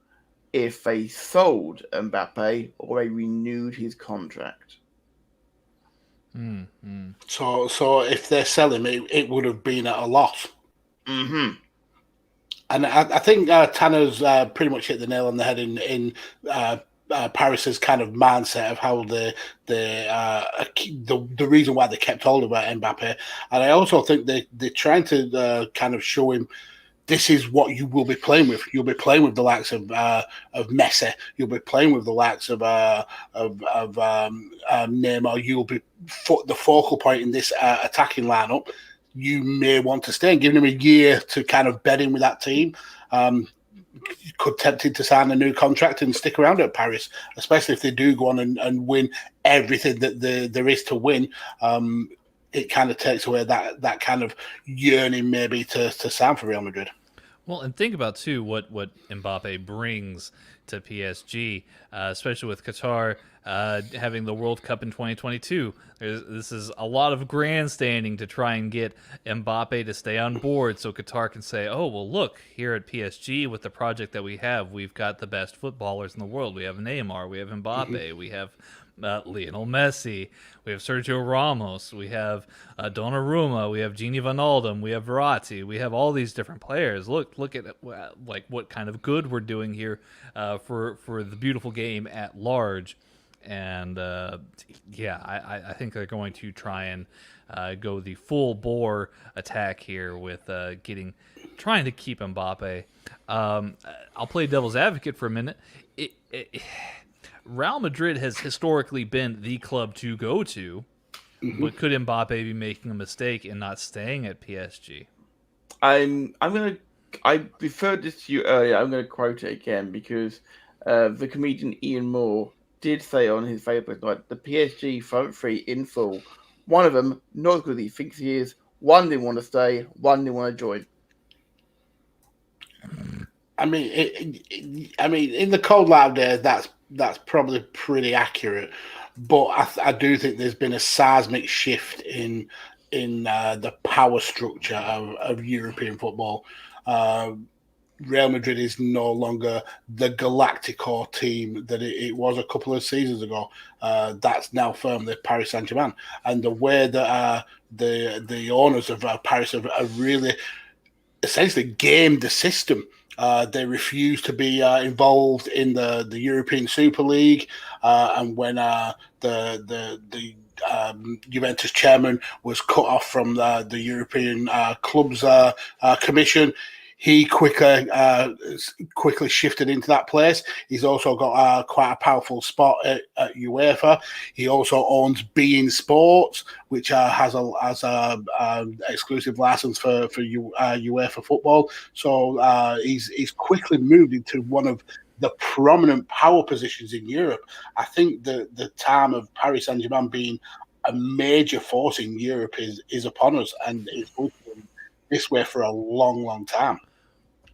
Speaker 2: if they sold Mbappe or they renewed his contract.
Speaker 4: Mm-hmm.
Speaker 1: So if they're selling it would have been at a loss.
Speaker 2: Mm-hmm.
Speaker 1: And I think Tanner's pretty much hit the nail on the head in Paris's kind of mindset of how the reason why they kept hold of Mbappe. And I also think they're trying to kind of show him this is what you will be playing with. You'll be playing with the likes of Messi. You'll be playing with the likes of Neymar. You'll be the focal point in this attacking lineup. You may want to stay, and giving him a year to kind of bed in with that team. Could tempt him to sign a new contract and stick around at Paris, especially if they do go on and win everything that there is to win. It kind of takes away that kind of yearning maybe to sign for Real Madrid.
Speaker 4: Well, and think about, too, what Mbappe brings to PSG, especially with Qatar having the World Cup in 2022. This is a lot of grandstanding to try and get Mbappe to stay on board so Qatar can say, oh, well, look, here at PSG with the project that we have, we've got the best footballers in the world. We have Neymar, we have Mbappe, we have Lionel Messi, we have Sergio Ramos, we have Donnarumma, we have Gini Wijnaldum, we have Verratti, we have all these different players. Look at like what kind of good we're doing here for the beautiful game at large. And I think they're going to try and go the full bore attack here with trying to keep Mbappe. I'll play devil's advocate for a minute. Real Madrid has historically been the club to go to, but could Mbappe be making a mistake in not staying at PSG?
Speaker 2: I referred this to you earlier. I'm going to quote it again because the comedian Ian Moore did say on his Facebook night, the PSG front three in full. One of them, not as good as he thinks he is. One didn't want to stay. One didn't want to join.
Speaker 1: I mean, in the cold light of day, that's probably pretty accurate. But I do think there's been a seismic shift in the power structure of European football. Real Madrid is no longer the Galactico team that it was a couple of seasons ago. That's now firmly Paris Saint-Germain. And the way that the owners of Paris have really essentially gamed the system. They refuse to be involved in the European Super League. And when the Juventus chairman was cut off from the European Clubs Commission, he quickly shifted into that place. He's also got quite a powerful spot at UEFA. He also owns beIN Sports, which has a exclusive license for UEFA football. So he's quickly moved into one of the prominent power positions in Europe. I think the time of Paris Saint-Germain being a major force in Europe is upon us, and it's going to be this way for a long, long time.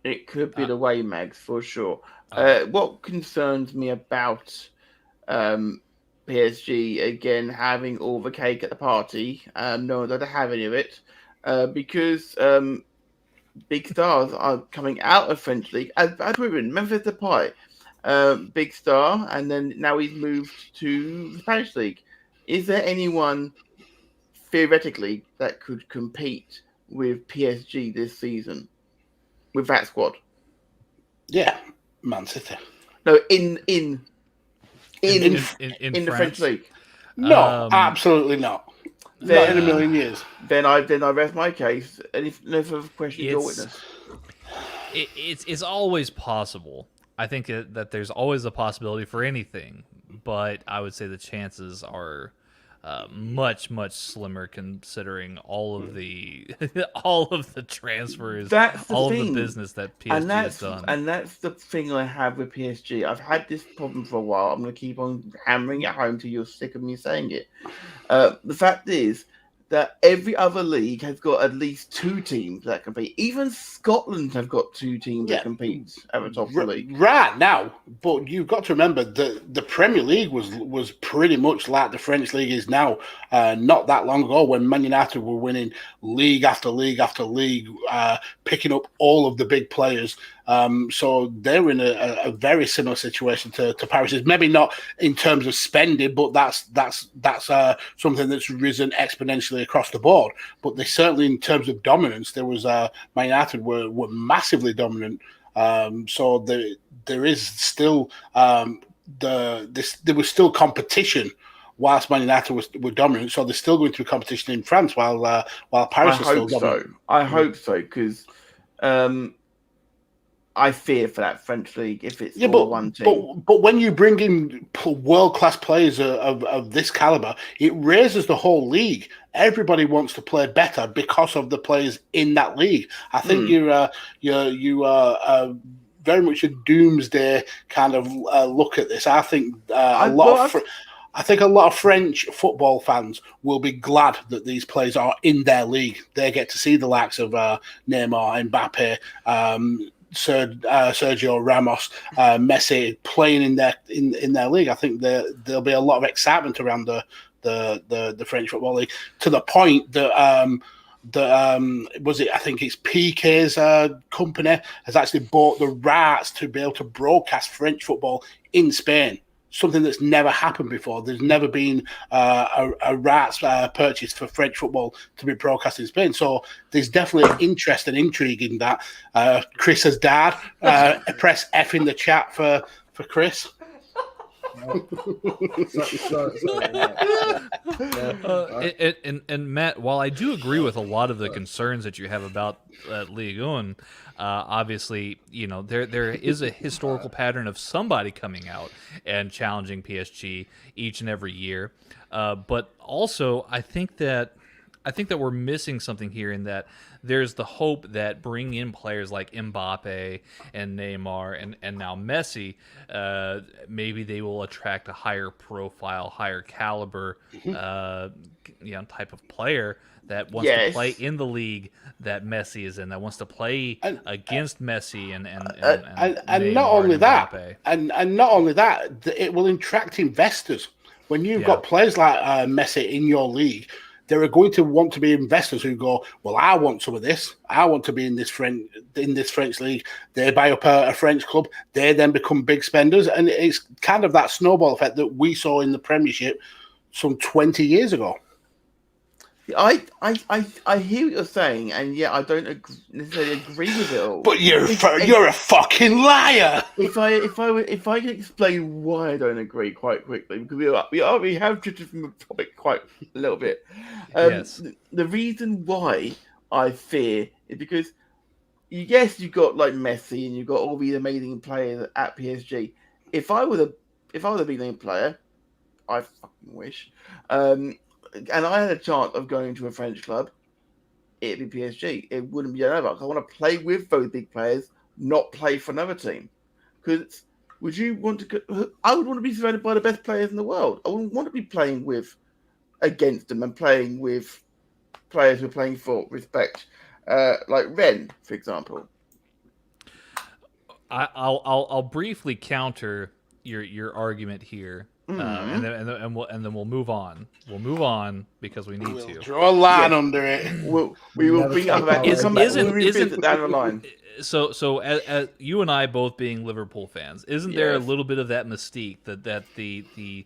Speaker 2: It could be the way, Mags, for sure. What concerns me about PSG, again, having all the cake at the party, no one doesn't have any of it, because big stars are coming out of French League. As we've been, Memphis Depay, big star, and then now he's moved to the Spanish League. Is there anyone, theoretically, that could compete with PSG this season? With that squad,
Speaker 1: yeah, Man City.
Speaker 2: No, in the
Speaker 4: France?
Speaker 2: French league.
Speaker 1: No, absolutely not. Not in a million years.
Speaker 2: Then I rest my case. And if no further questions, your witness.
Speaker 4: It's always possible. I think that there's always a possibility for anything, but I would say the chances are much slimmer considering all of the transfers, all of the business that PSG has done. And
Speaker 2: that's the thing I have with PSG. I've had this problem for a while. I'm going to keep on hammering it home till you're sick of me saying it. The fact is that every other league has got at least two teams that compete. Even Scotland have got two teams that compete at the top of the league.
Speaker 1: Right now, but you've got to remember the Premier League was pretty much like the French League is now. Not that long ago, when Man United were winning league after league after league, picking up all of the big players. So they're in a very similar situation to Paris. Maybe not in terms of spending, but that's something that's risen exponentially across the board. But they certainly, in terms of dominance, there was Man United were massively dominant. So there is still there was still competition whilst Man United were dominant. So they're still going through competition in France while Paris is still dominant.
Speaker 2: I hope so, because I fear for that French league if it's all
Speaker 1: but,
Speaker 2: one team.
Speaker 1: But when you bring in world-class players of this caliber, it raises the whole league. Everybody wants to play better because of the players in that league. I think you are very much a doomsday kind of look at this. I think a lot of French football fans will be glad that these players are in their league. They get to see the likes of Neymar, Mbappe, Sergio Ramos, Messi playing in their league. I think there'll be a lot of excitement around the French football league, to the point that I think it's Piqué's company has actually bought the rights to be able to broadcast French football in Spain. Something that's never happened before. There's never been a rights purchase for French football to be broadcast in Spain. So there's definitely interest and intrigue in that. Chris has died. Press F in the chat for Chris.
Speaker 4: And Matt, while I do agree with a lot of the concerns that you have about Liga 1, obviously, there is a historical pattern of somebody coming out and challenging PSG each and every year. But also, I think that we're missing something here in that there's the hope that bringing in players like Mbappe and Neymar and now Messi, maybe they will attract a higher profile, higher caliber, type of player that wants to play in the league that Messi is in, that wants to play against Messi and
Speaker 1: not only that,
Speaker 4: Mbappe.
Speaker 1: and not only that, it will attract investors. When you've got players like Messi in your league, there are going to want to be investors who go, well, I want some of this. I want to be in this French league. They buy up a French club. They then become big spenders, and it's kind of that snowball effect that we saw in the Premiership some 20 years ago.
Speaker 2: I hear what you're saying, and yet I don't necessarily agree with it all.
Speaker 1: But you're a fucking liar.
Speaker 2: If I can explain why I don't agree quite quickly, because we have drifted from the topic quite a little bit.
Speaker 4: Yes.
Speaker 2: The reason why I fear is because yes, you've got like Messi and you've got all these amazing players at PSG. If I was a big name player, I fucking wish. And I had a chance of going to a French club, it'd be PSG. It wouldn't be another. I want to play with those big players, not play for another team. Because would you want to go? I would want to be surrounded by the best players in the world. I wouldn't want to be playing against them and playing with players who are playing for respect, like Ren, for example.
Speaker 4: I'll briefly counter your argument here. And then we'll move on. We'll move on because we need to
Speaker 1: draw a line under it.
Speaker 2: We will bring up that. Isn't down the line?
Speaker 4: So as you and I both being Liverpool fans, isn't there a little bit of that mystique that the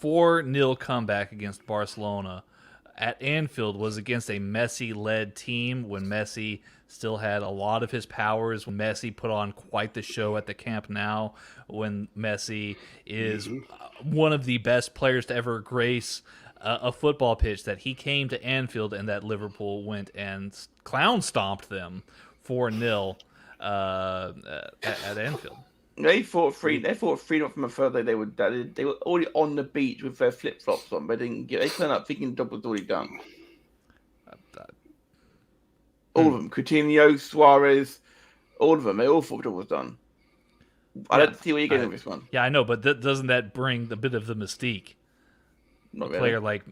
Speaker 4: 4-0 comeback against Barcelona at Anfield was against a Messi-led team when Messi still had a lot of his powers, when Messi put on quite the show at the Camp Nou, when Messi is one of the best players to ever grace a football pitch, that he came to Anfield and that Liverpool went and clown stomped them 4-0 at Anfield.
Speaker 2: They fought freedom from a further. They were already on the beach with their flip flops on. They turned up thinking the job was already done. All of them, Coutinho, Suarez, all of them. They all thought the job was done. I don't see where you're getting with this one.
Speaker 4: Yeah, I know, but doesn't that bring a bit of the mystique?
Speaker 2: Not
Speaker 4: a player like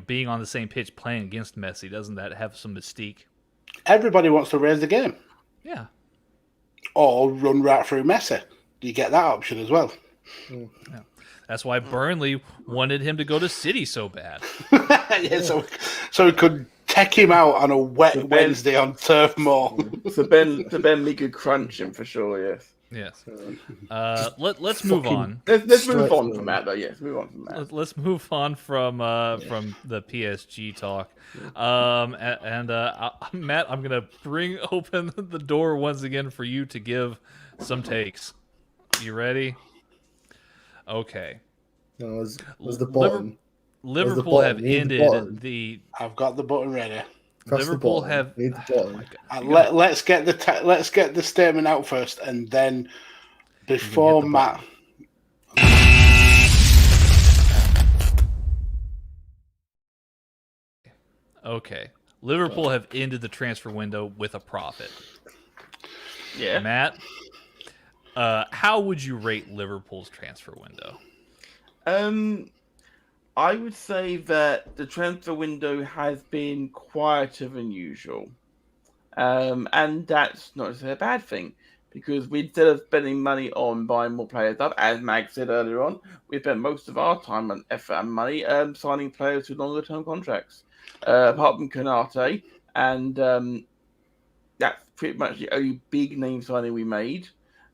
Speaker 4: being on the same pitch playing against Messi, doesn't that have some mystique?
Speaker 1: Everybody wants to raise the game.
Speaker 4: Yeah.
Speaker 1: Or run right through Messi. Do you get that option as well?
Speaker 4: Yeah. That's why Burnley wanted him to go to City so bad.
Speaker 1: So he could take him out on a wet Wednesday on Turf Moor.
Speaker 2: So Ben Lee could crunch him for sure, yes.
Speaker 4: Yes. Let's move on.
Speaker 2: Let's move on from that, though. Yes, move on from that.
Speaker 4: Let's move on from the PSG talk. Matt, I'm gonna open the door once again for you to give some takes. You ready? Okay.
Speaker 3: No, was the button.
Speaker 4: Liverpool have ended the.
Speaker 1: I've got the button ready.
Speaker 3: Press
Speaker 4: Liverpool
Speaker 3: the
Speaker 4: have.
Speaker 3: button, hit the
Speaker 4: Oh
Speaker 3: button.
Speaker 4: my God.
Speaker 1: Let's get the statement out first, and then before
Speaker 4: the
Speaker 1: Matt.
Speaker 4: Okay. Liverpool have ended the transfer window with a profit.
Speaker 2: Yeah.
Speaker 4: Matt, how would you rate Liverpool's transfer window?
Speaker 2: I would say that the transfer window has been quieter than usual. And that's not necessarily a bad thing, because instead of spending money on buying more players up, as Mag said earlier on, we spent most of our time and effort and money signing players with longer term contracts. Apart from Konate, and that's pretty much the only big name signing we made.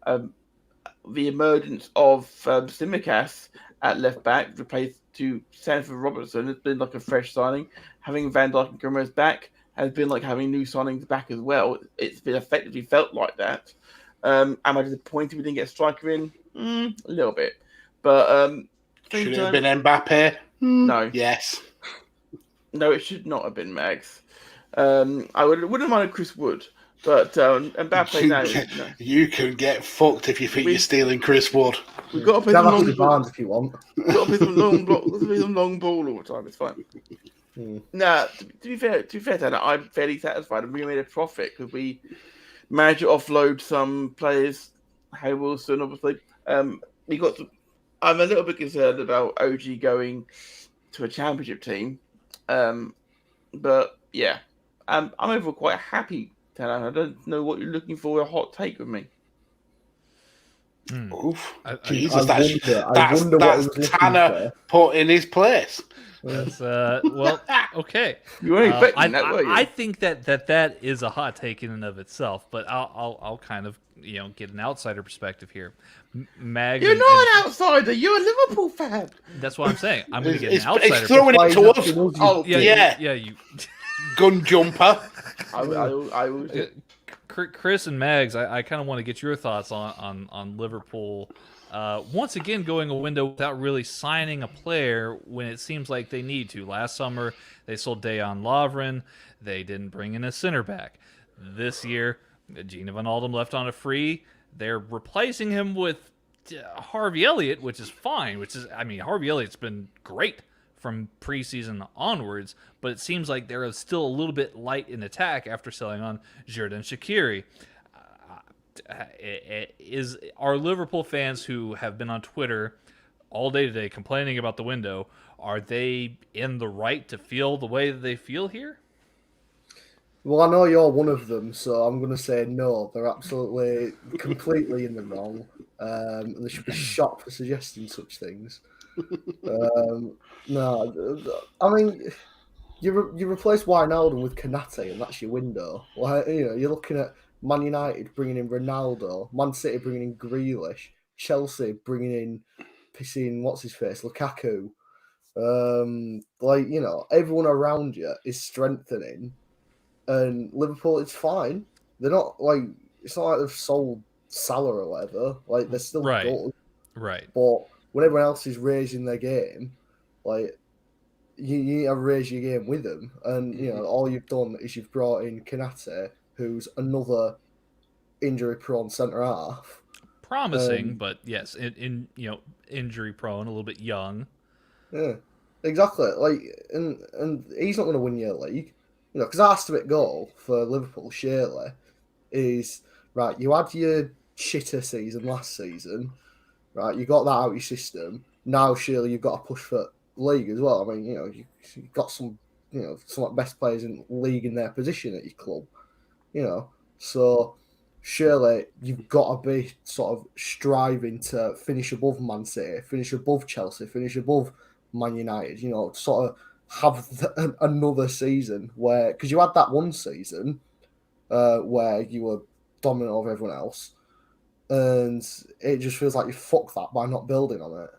Speaker 2: The emergence of Tsimikas at left back, replaced to Sanford Robertson, has been like a fresh signing. Having Van Dijk and Gomez back has been like having new signings back as well. It's been effectively felt like that. Am I disappointed we didn't get a striker in? A little bit. But
Speaker 1: Should it have been Mbappe?
Speaker 2: No.
Speaker 1: Yes.
Speaker 2: No, it should not have been Mags. I wouldn't mind a Chris Wood, but Mbappe no.
Speaker 1: You can get fucked if you think you're stealing Chris Wood.
Speaker 2: We've got to play
Speaker 3: Have
Speaker 2: some
Speaker 3: a
Speaker 2: long
Speaker 3: Barnes if you want.
Speaker 2: We've got to play some long block. Let's play some long ball all the time. It's fine. Nah, to be fair, Tanner, I'm fairly satisfied, and we made a profit because we managed to offload some players. Harry Wilson, obviously. We got. I'm a little bit concerned about OG going to a championship team, but yeah, I'm overall quite happy. Tanner, I don't know what you're looking for. A hot take with me.
Speaker 1: Oof.
Speaker 3: Jesus,
Speaker 1: that's Tanner put in his place.
Speaker 4: That's well, okay.
Speaker 2: You weren't expecting that, were you?
Speaker 4: I think that is a hot take in and of itself, but I'll kind of get an outsider perspective here. Mags,
Speaker 2: you're not an outsider. You're a Liverpool fan.
Speaker 4: That's what I'm saying. I'm going to get an outsider.
Speaker 1: It's throwing it to us.
Speaker 2: Oh
Speaker 4: yeah. You
Speaker 1: gun jumper.
Speaker 2: I will.
Speaker 4: Chris and Mags, I kind of want to get your thoughts on Liverpool. Once again, going a window without really signing a player when it seems like they need to. Last summer, they sold Dejan Lovren. They didn't bring in a center back. This year, Gina Van Alden left on a free. They're replacing him with Harvey Elliott, which is fine. Harvey Elliott's been great from preseason onwards, but it seems like they're still a little bit light in attack after selling on Xherdan Shaqiri. Are Liverpool fans who have been on Twitter all day today complaining about the window, are they in the right to feel the way that they feel here?
Speaker 3: Well, I know you're one of them, so I'm going to say no. They're absolutely, completely in the wrong. And they should be shot for suggesting such things. No, I mean, you replace Wijnaldum with Konate, and that's your window. Well, you're looking at Man United bringing in Ronaldo, Man City bringing in Grealish, Chelsea bringing in what's-his-face, Lukaku. Everyone around you is strengthening, and Liverpool, it's fine. They're not it's not like they've sold Salah or whatever. They're still good.
Speaker 4: Right.
Speaker 3: But when everyone else is raising their game, you need to raise your game with them. And, all you've done is you've brought in Konate, who's another injury-prone centre-half.
Speaker 4: Promising, but yes, injury-prone, a little bit young.
Speaker 3: Yeah, exactly. And he's not going to win your league. Because our estimate goal for Liverpool, surely, is, right, you had your shitter season last season, right, you got that out of your system. Now, surely, you've got to push for league as well. I mean, you've got some of the best players in the league in their position at your club, So, surely, you've got to be sort of striving to finish above Man City, finish above Chelsea, finish above Man United, sort of have another season where... Because you had that one season where you were dominant over everyone else, and it just feels like you fucked that by not building on it.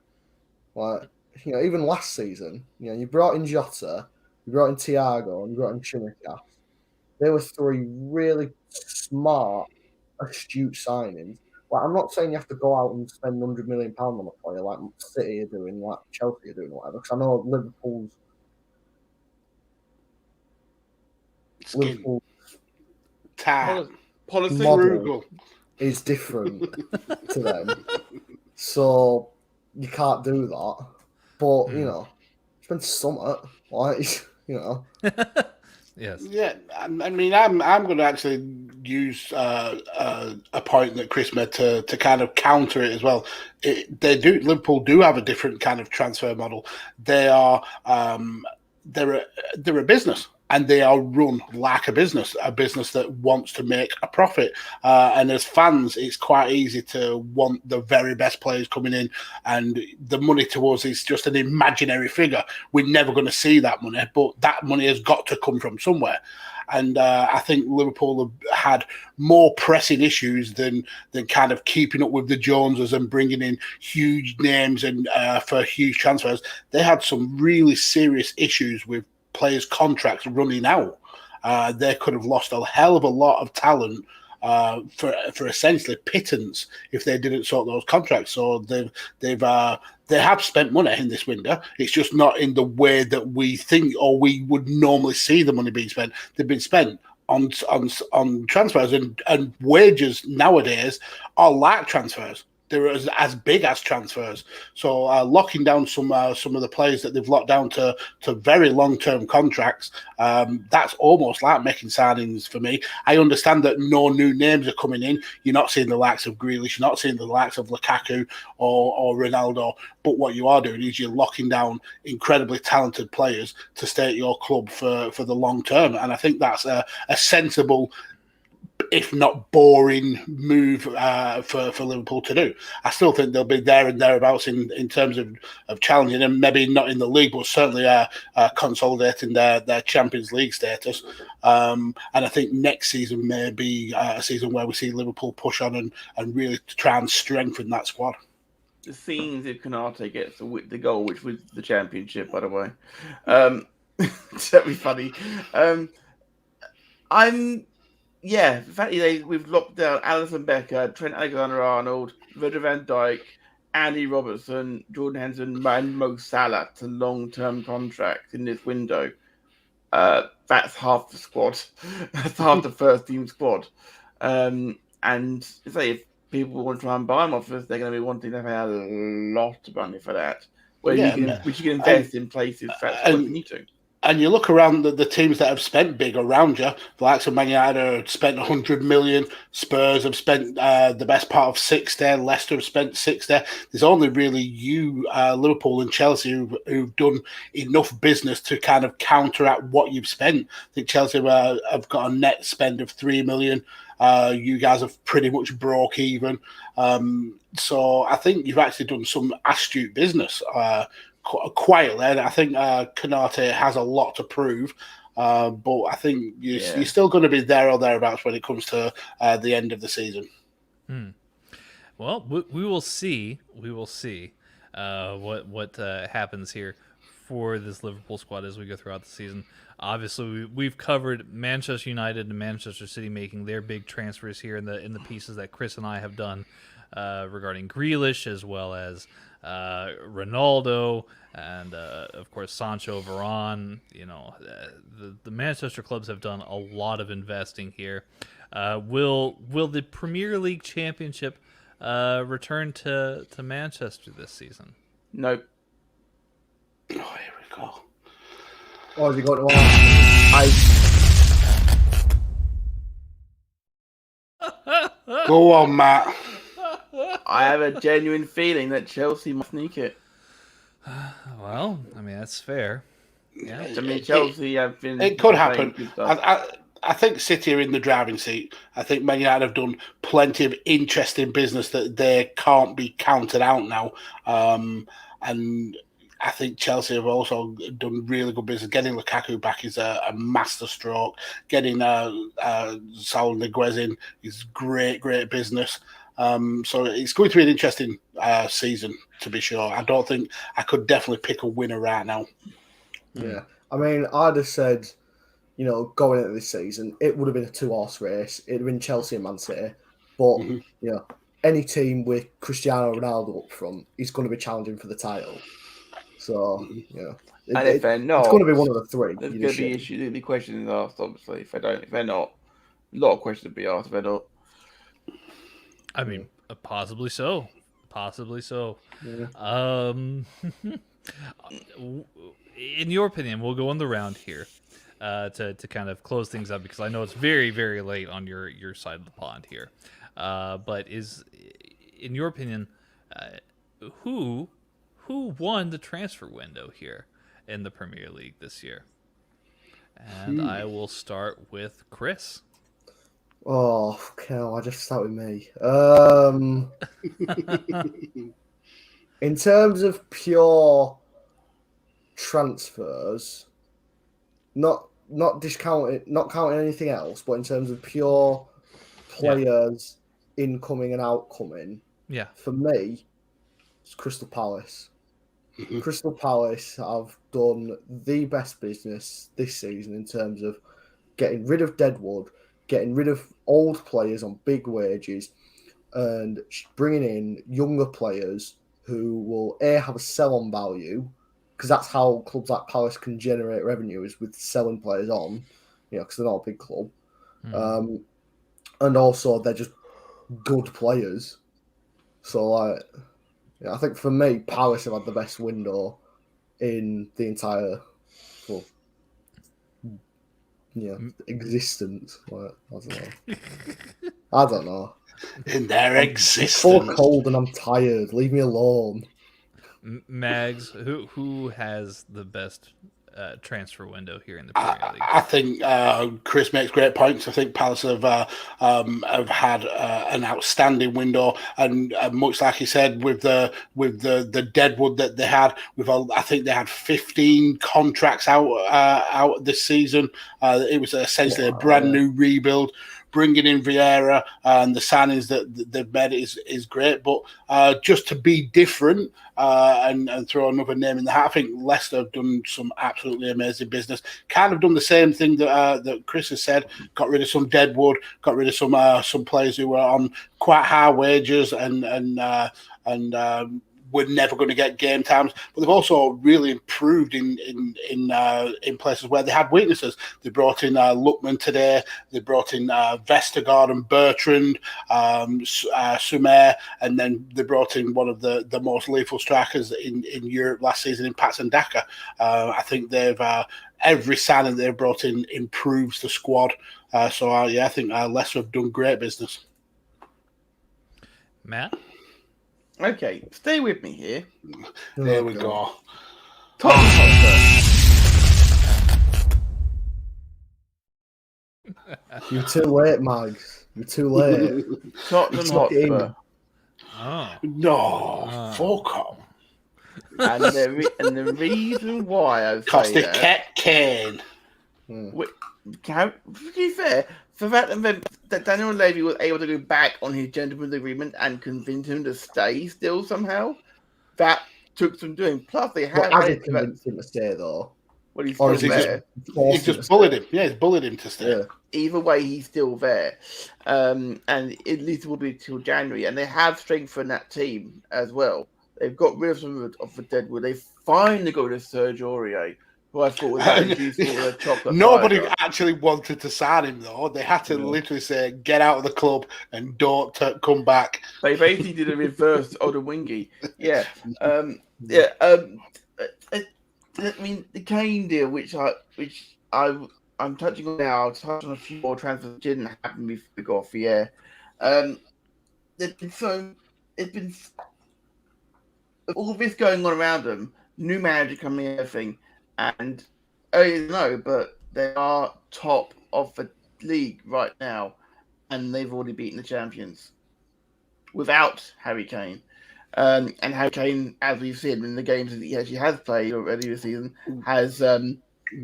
Speaker 3: Even last season, you brought in Jota, you brought in Thiago, and you brought in Tsimikas. They were three really smart, astute signings. I'm not saying you have to go out and spend £100 million on a player like City are doing, like Chelsea are doing, whatever. Because I know Liverpool's
Speaker 1: Skin.
Speaker 3: Liverpool
Speaker 1: Tight.
Speaker 2: Policy.
Speaker 3: model
Speaker 1: Frugal.
Speaker 3: is different to them, so you can't do that. But you know, spend something like you know.
Speaker 4: Yes.
Speaker 1: Yeah, I mean, I'm going to actually use a point that Chris made to kind of counter it as well. Liverpool do have a different kind of transfer model. They are they're a business, and they are run like a business that wants to make a profit. And as fans, it's quite easy to want the very best players coming in, and the money towards is just an imaginary figure. We're never going to see that money, but that money has got to come from somewhere. And I think Liverpool have had more pressing issues than kind of keeping up with the Joneses and bringing in huge names and for huge transfers. They had some really serious issues with players' contracts running out. They could have lost a hell of a lot of talent for essentially pittance if they didn't sort those contracts. So they have spent money in this window. It's just not in the way that we think or we would normally see the money being spent. They've been spent on transfers, and wages nowadays are like transfers. They're as big as transfers. So locking down some of the players that they've locked down to very long-term contracts, that's almost like making signings for me. I understand that no new names are coming in. You're not seeing the likes of Grealish. You're not seeing the likes of Lukaku or Ronaldo. But what you are doing is you're locking down incredibly talented players to stay at your club for the long term. And I think that's a sensible, if not boring, move for Liverpool to do. I still think they'll be there and thereabouts in terms of challenging, and maybe not in the league, but certainly consolidating their Champions League status. And I think next season may be a season where we see Liverpool push on and really try and strengthen that squad.
Speaker 2: The scenes if Konate gets the goal, which was the championship, by the way. That'd be funny. The fact we've locked down Alisson Becker, Trent Alexander-Arnold, Virgil van Dijk, Andy Robertson, Jordan Henderson, and Mo Salah to long-term contracts in this window. That's half the squad. That's half the first-team squad. And if people want to try and buy them off us, they're going to be wanting to pay a lot of money for that. Which you can invest in places that's what you need to.
Speaker 1: And you look around the teams that have spent big around you, the likes of Man United have spent 100 million, Spurs have spent the best part of 60, Leicester have spent 60. There's only really you, Liverpool and Chelsea, who've done enough business to kind of counteract what you've spent. I think Chelsea have got a net spend of 3 million. You guys have pretty much broke even. So I think you've actually done some astute business quietly. I think Konate has a lot to prove, but I think you're still going to be there or thereabouts when it comes to the end of the season.
Speaker 4: Well, we will see. We will see what happens here for this Liverpool squad as we go throughout the season. Obviously, we've covered Manchester United and Manchester City making their big transfers here in the pieces that Chris and I have done regarding Grealish, as well as Ronaldo, and of course Sancho, Varane. You know, the Manchester clubs have done a lot of investing here. Will the Premier League Championship return to Manchester this season?
Speaker 2: Nope.
Speaker 1: Oh, here we go.
Speaker 3: Or have you got to
Speaker 1: Go on, Matt.
Speaker 2: I have a genuine feeling that Chelsea must sneak it.
Speaker 4: Well, I mean, that's fair. Yeah.
Speaker 2: I mean, Chelsea have been...
Speaker 1: It could happen. I think City are in the driving seat. I think Man United have done plenty of interesting business that they can't be counted out now. And I think Chelsea have also done really good business. Getting Lukaku back is a master stroke. Getting Saul Niguez in is great business. So it's going to be an interesting season, to be sure. I don't think I could definitely pick a winner right now.
Speaker 3: Yeah. I mean, I'd have said, going into this season, it would have been a 2-horse race. It would have been Chelsea and Man City. But, any team with Cristiano Ronaldo up front is going to be challenging for the title. So
Speaker 2: And if they're not,
Speaker 3: it's going to be one of the three.
Speaker 2: There's going to be issues. There'll be questions asked, obviously. If they're not, a lot of questions will be asked if they're not.
Speaker 4: I mean, possibly so. Possibly so.
Speaker 3: Yeah.
Speaker 4: In your opinion, we'll go on the round here to kind of close things up because I know it's very, very late on your side of the pond here. But in your opinion, who won the transfer window here in the Premier League this year? And I will start with Chris.
Speaker 3: Oh, okay. I just start with me. In terms of pure transfers, not counting anything else, but in terms of pure players incoming and outcoming, for me, it's Crystal Palace. Crystal Palace have done the best business this season in terms of getting rid of Deadwood, getting rid of old players on big wages, and bringing in younger players who will have a sell-on value, because that's how clubs like Palace can generate revenue, is with selling players on, because they're not a big club. And also they're just good players. So I think for me, Palace have had the best window in the entire existence. I don't know.
Speaker 1: In their existence.
Speaker 3: I'm so cold and I'm tired. Leave me alone.
Speaker 4: Mags, who has the best transfer window here in the Premier League?
Speaker 1: I think Chris makes great points. I think Palace have had an outstanding window, and much like he said, with the Deadwood that they had, I think they had 15 contracts out this season. It was essentially a brand new rebuild. Bringing in Vieira and the signings that they've made is great, but just to be different and throw another name in the hat, I think Leicester have done some absolutely amazing business. Kind of done the same thing that Chris has said. Got rid of some Deadwood, got rid of some players who were on quite high wages and we're never going to get game times, but they've also really improved in places where they had weaknesses. They brought in Lookman today. They brought in Vestergaard and Bertrand, Sumer, and then they brought in one of the most lethal strikers in Europe last season in Patson Daka. I think they've every signing they've brought in improves the squad. I think Leicester have done great business.
Speaker 4: Matt?
Speaker 2: Okay, stay with me here.
Speaker 1: There we go.
Speaker 2: Tottenham Hotspur.
Speaker 3: You're too late, Mags. You're too late.
Speaker 2: Tottenham Hotspur.
Speaker 4: Oh.
Speaker 1: No, fuck off.
Speaker 2: And the reason why I say
Speaker 1: Because they
Speaker 2: that...
Speaker 1: kept Kane.
Speaker 2: To be fair, for that Daniel Levy was able to go back on his gentleman's agreement and convince him to stay still somehow, that took some doing. Plus, they had...
Speaker 3: Has he convinced him to stay, though?
Speaker 2: Well, he's still there.
Speaker 1: He's just bullied him. Yeah, he's bullied him to stay.
Speaker 3: Yeah.
Speaker 2: Either way, he's still there. And at least it will be till January. And they have strengthened that team as well. They've got rid of some of the Deadwood. They finally got rid of Serge Aurier, who I thought was a chocolate.
Speaker 1: Nobody actually wanted to sign him, though. They had to literally say, get out of the club and don't come back.
Speaker 2: They basically did a reverse Odawingie. Yeah. I mean, the Kane deal, which I'm touching on now, I'll touch on a few more transfers that didn't happen before we got off the air. It's been all this going on around them, new manager coming in, everything, and but they are top of the league right now, and they've already beaten the champions without Harry Kane. And Harry Kane, as we've seen in the games that he actually has played already this season, has...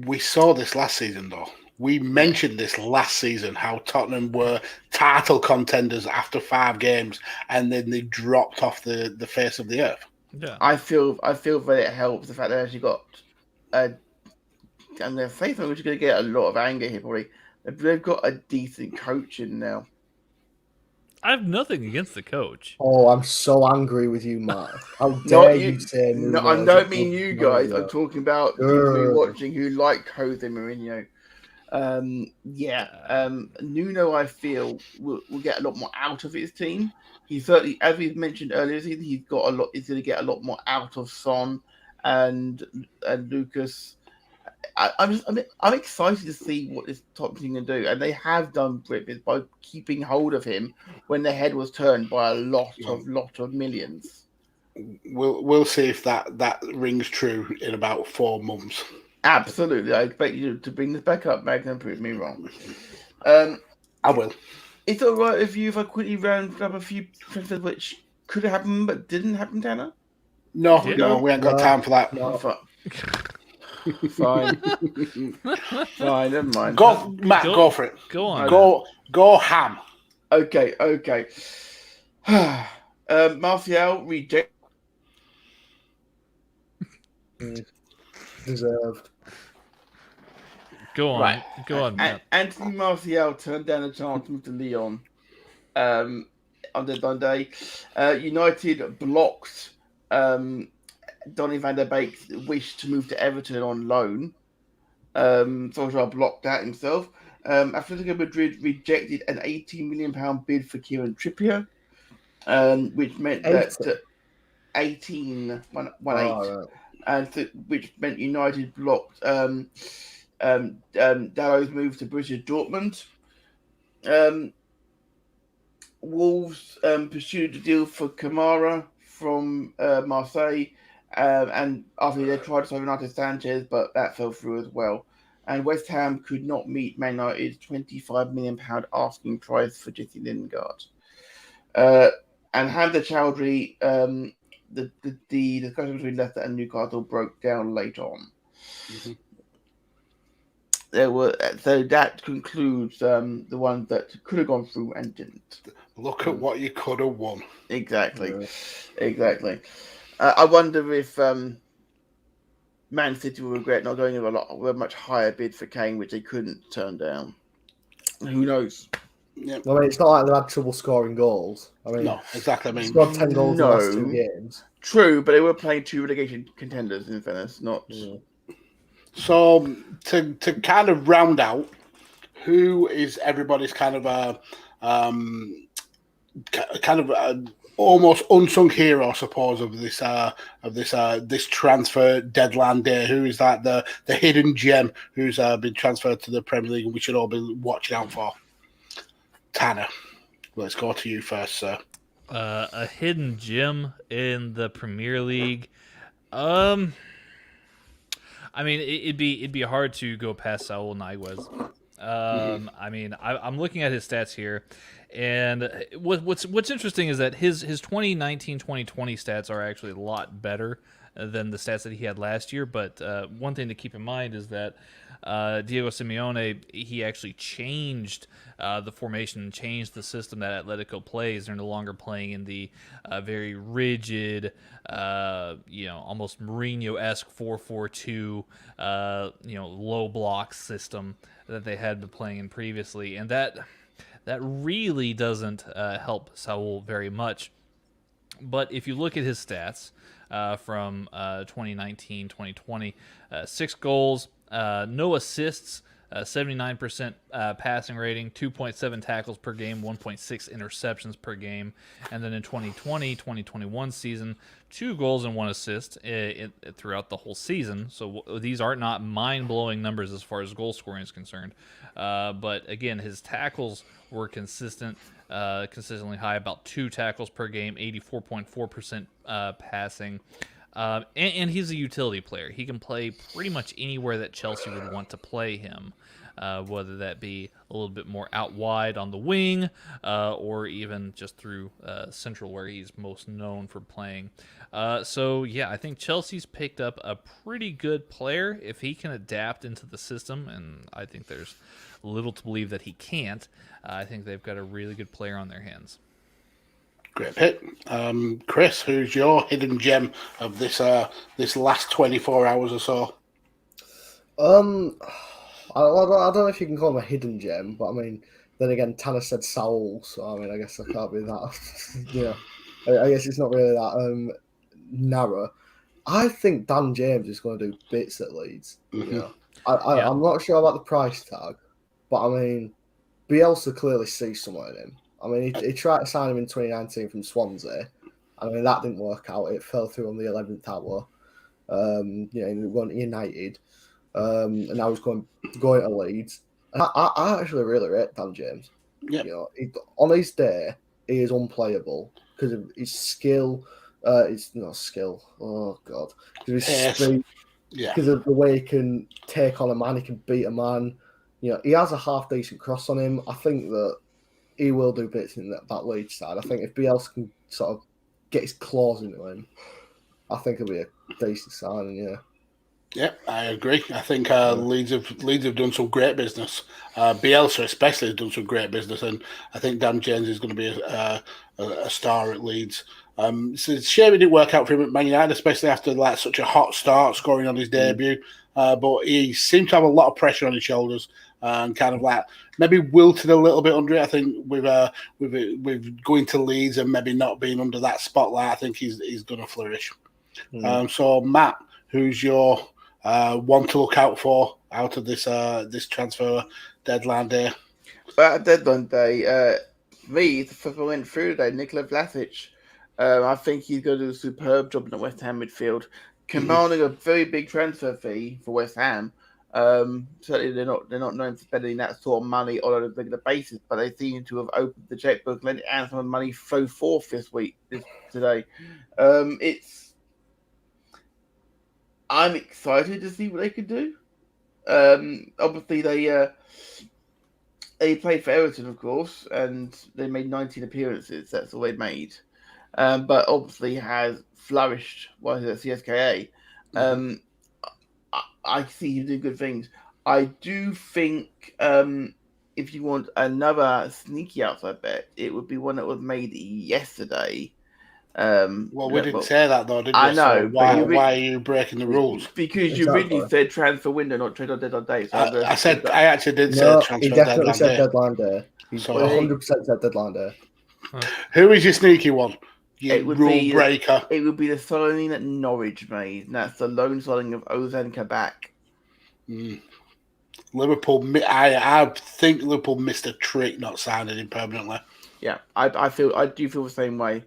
Speaker 1: We saw this last season, though. We mentioned this last season, how Tottenham were title contenders after 5 games, and then they dropped off the face of the earth.
Speaker 4: Yeah,
Speaker 2: I feel that it helps the fact they actually got... and their faith, which is going to get a lot of anger here, probably. They've got a decent coach in now.
Speaker 4: I have nothing against the coach.
Speaker 3: Oh, I'm so angry with you, Matt. How
Speaker 2: Not
Speaker 3: dare
Speaker 2: you.
Speaker 3: you say
Speaker 2: No,
Speaker 3: Nuno
Speaker 2: I
Speaker 3: is
Speaker 2: don't
Speaker 3: a
Speaker 2: mean
Speaker 3: good
Speaker 2: you guys.
Speaker 3: manager?
Speaker 2: I'm talking about people who are watching who like Jose Mourinho. Nuno, I feel, will get a lot more out of his team. He certainly, as we've mentioned earlier, he's got a lot. He's going to get a lot more out of Son and Lucas. I'm excited to see what this top team can do, and they have done it by keeping hold of him when the head was turned by a lot of millions.
Speaker 1: We'll see if that rings true in about 4 months.
Speaker 2: Absolutely, I expect you to bring this back up, Magna, and prove me wrong.
Speaker 1: I will.
Speaker 2: It's all right with you if I quickly round up a few transfers which could have happened but didn't happen, Tanner?
Speaker 1: No, we ain't got time for that.
Speaker 3: No.
Speaker 2: Fine. Fine, never mind.
Speaker 1: Matt, go for it.
Speaker 4: Go on.
Speaker 1: Go ham.
Speaker 2: Okay. Martial reject.
Speaker 3: Deserved.
Speaker 4: Go on.
Speaker 2: Right.
Speaker 4: Go on, Matt.
Speaker 2: Anthony Martial turned down a chance to move to Lyon on deadline day. United blocked Donny van der Beek's wish to move to Everton on loan. Solskjaer blocked that himself. Atletico Madrid rejected an £18 million bid for Kieran Trippier, which meant that 18, which meant United blocked Dalot's move to Borussia Dortmund. Wolves pursued a deal for Kamara from Marseille, and after they tried to sign Renato Sanchez, but that fell through as well. And West Ham could not meet Man United's £25 million asking price for Jesse Lingard. And Hamza Chowdhury, the discussion between Leicester and Newcastle broke down late on. Mm-hmm. So that concludes the ones that could have gone through and didn't.
Speaker 1: Look at what you could have won.
Speaker 2: Exactly. I wonder if Man City will regret not going with a much higher bid for Kane, which they couldn't turn down. Who knows?
Speaker 1: Yeah.
Speaker 3: I mean, it's not like they had trouble scoring goals. I mean,
Speaker 1: no, exactly. I mean,
Speaker 3: scored 10 goals in the last 2 games.
Speaker 2: True, but they were playing 2 relegation contenders, in fairness, not.
Speaker 3: Yeah.
Speaker 1: So to kind of round out, who is everybody's kind of almost unsung hero, I suppose, of this transfer deadline day? Who is that the hidden gem who's been transferred to the Premier League and we should all be watching out for? Tanner, let's go to you first, sir.
Speaker 4: A hidden gem in the Premier League. I mean, it'd be hard to go past Saul Niguez. I mean, I'm looking at his stats here, and what's interesting is that his 2019-2020 stats are actually a lot better than the stats that he had last year. But one thing to keep in mind is that Diego Simeone, he actually changed the formation, changed the system that Atletico plays. They're no longer playing in the very rigid, almost Mourinho-esque 4-4-2, low block system that they had been playing in previously, and that really doesn't help Saul very much. But if you look at his stats from 2019-2020, 6 goals, no assists, 79% passing rating, 2.7 tackles per game, 1.6 interceptions per game. And then in 2020-2021 season, 2 goals and 1 assist throughout the whole season. So these are not mind-blowing numbers as far as goal scoring is concerned. But again, his tackles were consistently high, about 2 tackles per game, 84.4% passing. And he's a utility player. He can play pretty much anywhere that Chelsea would want to play him, whether that be a little bit more out wide on the wing or even just through central where he's most known for playing. So, yeah, I think Chelsea's picked up a pretty good player if he can adapt into the system, and I think there's little to believe that he can't. I think they've got a really good player on their hands.
Speaker 1: Great pick. Chris, who's your hidden gem of this last 24 hours or so?
Speaker 3: I don't know if you can call him a hidden gem, but I mean, Then again, Tanner said Saul, so I mean, I guess I can't be that. Yeah, I guess it's not really that narrow. I think Dan James is going to do bits at Leeds.
Speaker 1: Mm-hmm.
Speaker 3: You know, I'm not sure about the price tag, but I mean, Bielsa clearly sees somewhere in him. I mean, he tried to sign him in 2019 from Swansea. I mean, that didn't work out. It fell through on the 11th hour. He went to United, and now he's going to Leeds. And I actually really rate Dan James.
Speaker 1: Yep.
Speaker 3: You know, on his day, he is unplayable because of his skill. It's not skill. Oh God, because of his speed.
Speaker 1: Yeah.
Speaker 3: Because of the way he can take on a man, he can beat a man. You know, he has a half decent cross on him. I think that he will do bits in that Leeds side. I think if Bielsa can sort of get his claws into him, I think it'll be a decent signing. Yeah.
Speaker 1: Yeah, I agree. I think Leeds have done some great business. Bielsa especially has done some great business, and I think Dan James is going to be a star at Leeds. It's a shame it didn't work out for him at Man United, especially after such a hot start, scoring on his debut. But he seemed to have a lot of pressure on his shoulders and kind of maybe wilted a little bit under it. I think with going to Leeds and maybe not being under that spotlight, I think he's going to flourish. So Matt, who's your one to look out for out of this transfer deadline day?
Speaker 2: Well, deadline day, me, if I went through today, Nikola Vlasic. I think he's going to do a superb job in the West Ham midfield, commanding a very big transfer fee for West Ham. Certainly, they're not known for spending that sort of money on a regular basis, but they seem to have opened the checkbook, let and some money flow forth today. I'm excited to see what they could do. Obviously, they played for Everton, of course, and they made 19 appearances. That's all they made. But obviously has flourished while he's at CSKA. I see him doing good things. I do think if you want another sneaky outside bet, it would be one that was made yesterday.
Speaker 1: We didn't say that though, did we?
Speaker 2: I know.
Speaker 1: So why are you breaking the rules?
Speaker 2: Because you really said transfer window, not trade on deadline day. So
Speaker 1: I actually did say transfer
Speaker 3: he definitely
Speaker 1: deadline
Speaker 3: said
Speaker 1: day.
Speaker 3: deadline day. He 100% said deadline day.
Speaker 1: Who is your sneaky one?
Speaker 2: It would
Speaker 1: rule
Speaker 2: be
Speaker 1: breaker.
Speaker 2: It would be the signing that Norwich made, and that's the loan signing of Ozan Kabak.
Speaker 1: Liverpool. I think Liverpool missed a trick not signing him permanently.
Speaker 2: Yeah, I do feel the same way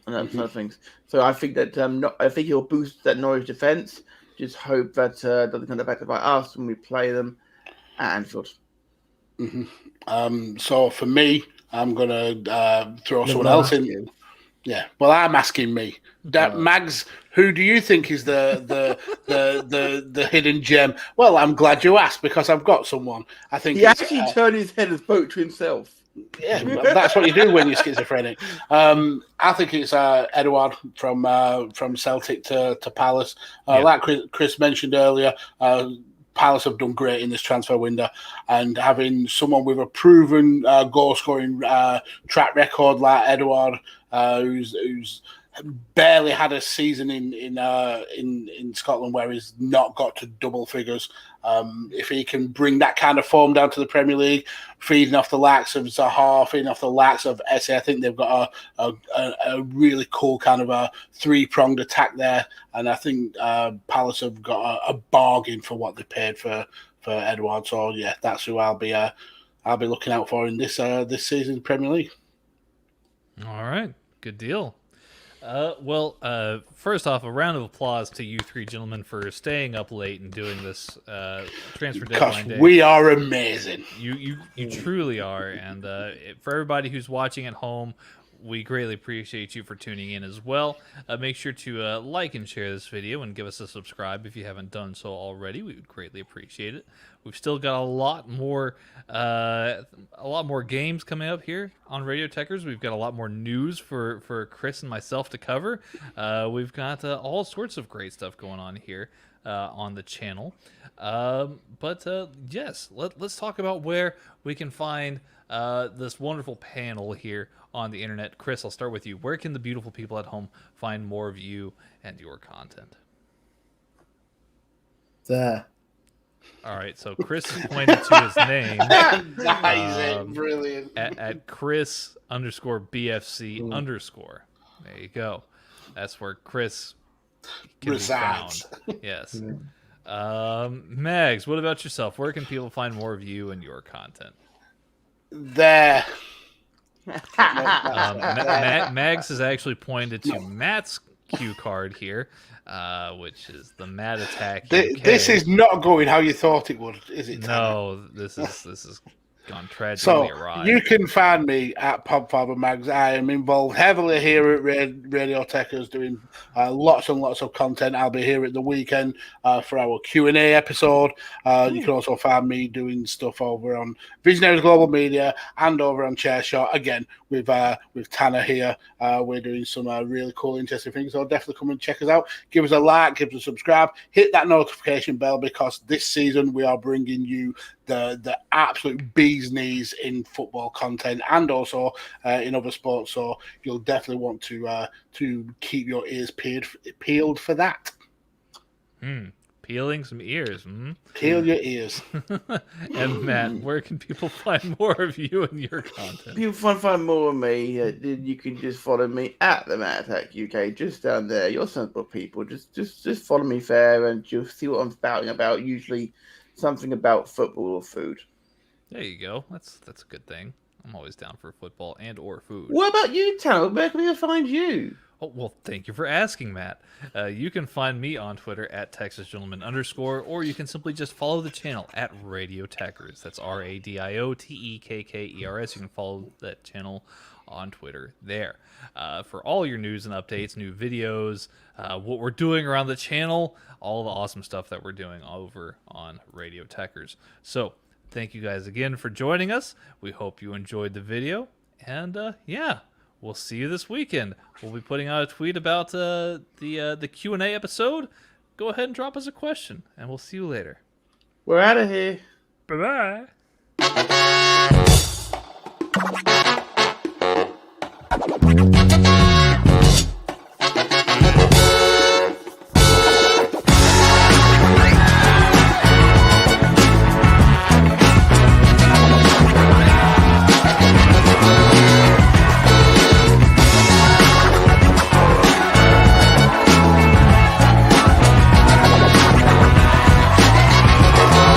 Speaker 2: on that side of things. So I think that I think he'll boost that Norwich defense. Just hope that doesn't come back to bite us when we play them at Anfield.
Speaker 1: So for me, I'm gonna throw someone else in. Yeah, well, I'm asking me, Mags. Who do you think is the hidden gem? Well, I'm glad you asked because I've got someone. I think
Speaker 2: he actually turned his head and spoke to himself.
Speaker 1: Yeah, that's what you do when you're schizophrenic. I think it's Edouard from Celtic to Palace. Like Chris mentioned earlier, Palace have done great in this transfer window, and having someone with a proven goal-scoring track record like Edouard, who's barely had a season in Scotland where he's not got to double figures. If he can bring that kind of form down to the Premier League, feeding off the likes of Zaha, feeding off the likes of Esse, I think they've got a really cool kind of a three-pronged attack there. And I think Palace have got a bargain for what they paid for Edouard. So yeah, that's who I'll be looking out for in this season's Premier League.
Speaker 4: All right, good deal. First off, a round of applause to you three gentlemen for staying up late and doing this transfer deadline day.
Speaker 1: We are amazing.
Speaker 4: You truly are, and for everybody who's watching at home, we greatly appreciate you for tuning in as well. Make sure to like and share this video and give us a subscribe if you haven't done so already. We would greatly appreciate it. We've still got a lot more games coming up here on Radio Tekkers. We've got a lot more news for Chris and myself to cover. We've got all sorts of great stuff going on here on the channel. Yes, let's talk about where we can find this wonderful panel here on the internet. Chris, I'll start with you. Where can the beautiful people at home find more of you and your content?
Speaker 3: There.
Speaker 4: All right, so Chris is pointed to his name
Speaker 1: That is brilliant.
Speaker 4: at Chris_BFC_. There you go. That's where Chris can
Speaker 1: Resides.
Speaker 4: be found. Yes. Mags, what about yourself? Where can people find more of you and your content?
Speaker 1: There.
Speaker 4: Mags has actually pointed to Matt's cue card here, which is the Mad Attack UK.
Speaker 1: This is not going how you thought it would, is it?
Speaker 4: No, this is gone tragically awry.
Speaker 1: You can find me at Podfather Mags. I am involved heavily here at Radio Tekkers, doing lots and lots of content. I'll be here at the weekend for our Q&A episode. You can also find me doing stuff over on Visionaries Global Media and over on Chairshot. Again, with Tanner here. We're doing some really cool, interesting things. So definitely come and check us out. Give us a like, give us a subscribe, hit that notification bell, because this season we are bringing you the absolute bee's knees in football content and also in other sports. So you'll definitely want to keep your ears peeled for that.
Speaker 4: Peeling some ears.
Speaker 1: Peel your ears.
Speaker 4: And Matt, where can people find more of you and your content?
Speaker 2: You can find more of me. You can just follow me at the Mad Attack UK, just down there. You're sensible people. Just follow me there, and you'll see what I'm spouting about. Usually, something about football or food.
Speaker 4: There you go. That's a good thing. I'm always down for football and or food.
Speaker 2: What about you, Tanner? Where can we find you?
Speaker 4: Oh, well, thank you for asking, Matt. You can find me on Twitter at TexasGentleman_, or you can simply just follow the channel at Radio Tekkers. That's RadioTekkers. You can follow that channel on Twitter there. For all your news and updates, new videos, what we're doing around the channel, all the awesome stuff that we're doing over on Radio Tekkers. So, thank you guys again for joining us. We hope you enjoyed the video. And, we'll see you this weekend. We'll be putting out a tweet about the Q&A episode. Go ahead and drop us a question, and we'll see you later.
Speaker 2: We're out of here.
Speaker 4: Bye-bye.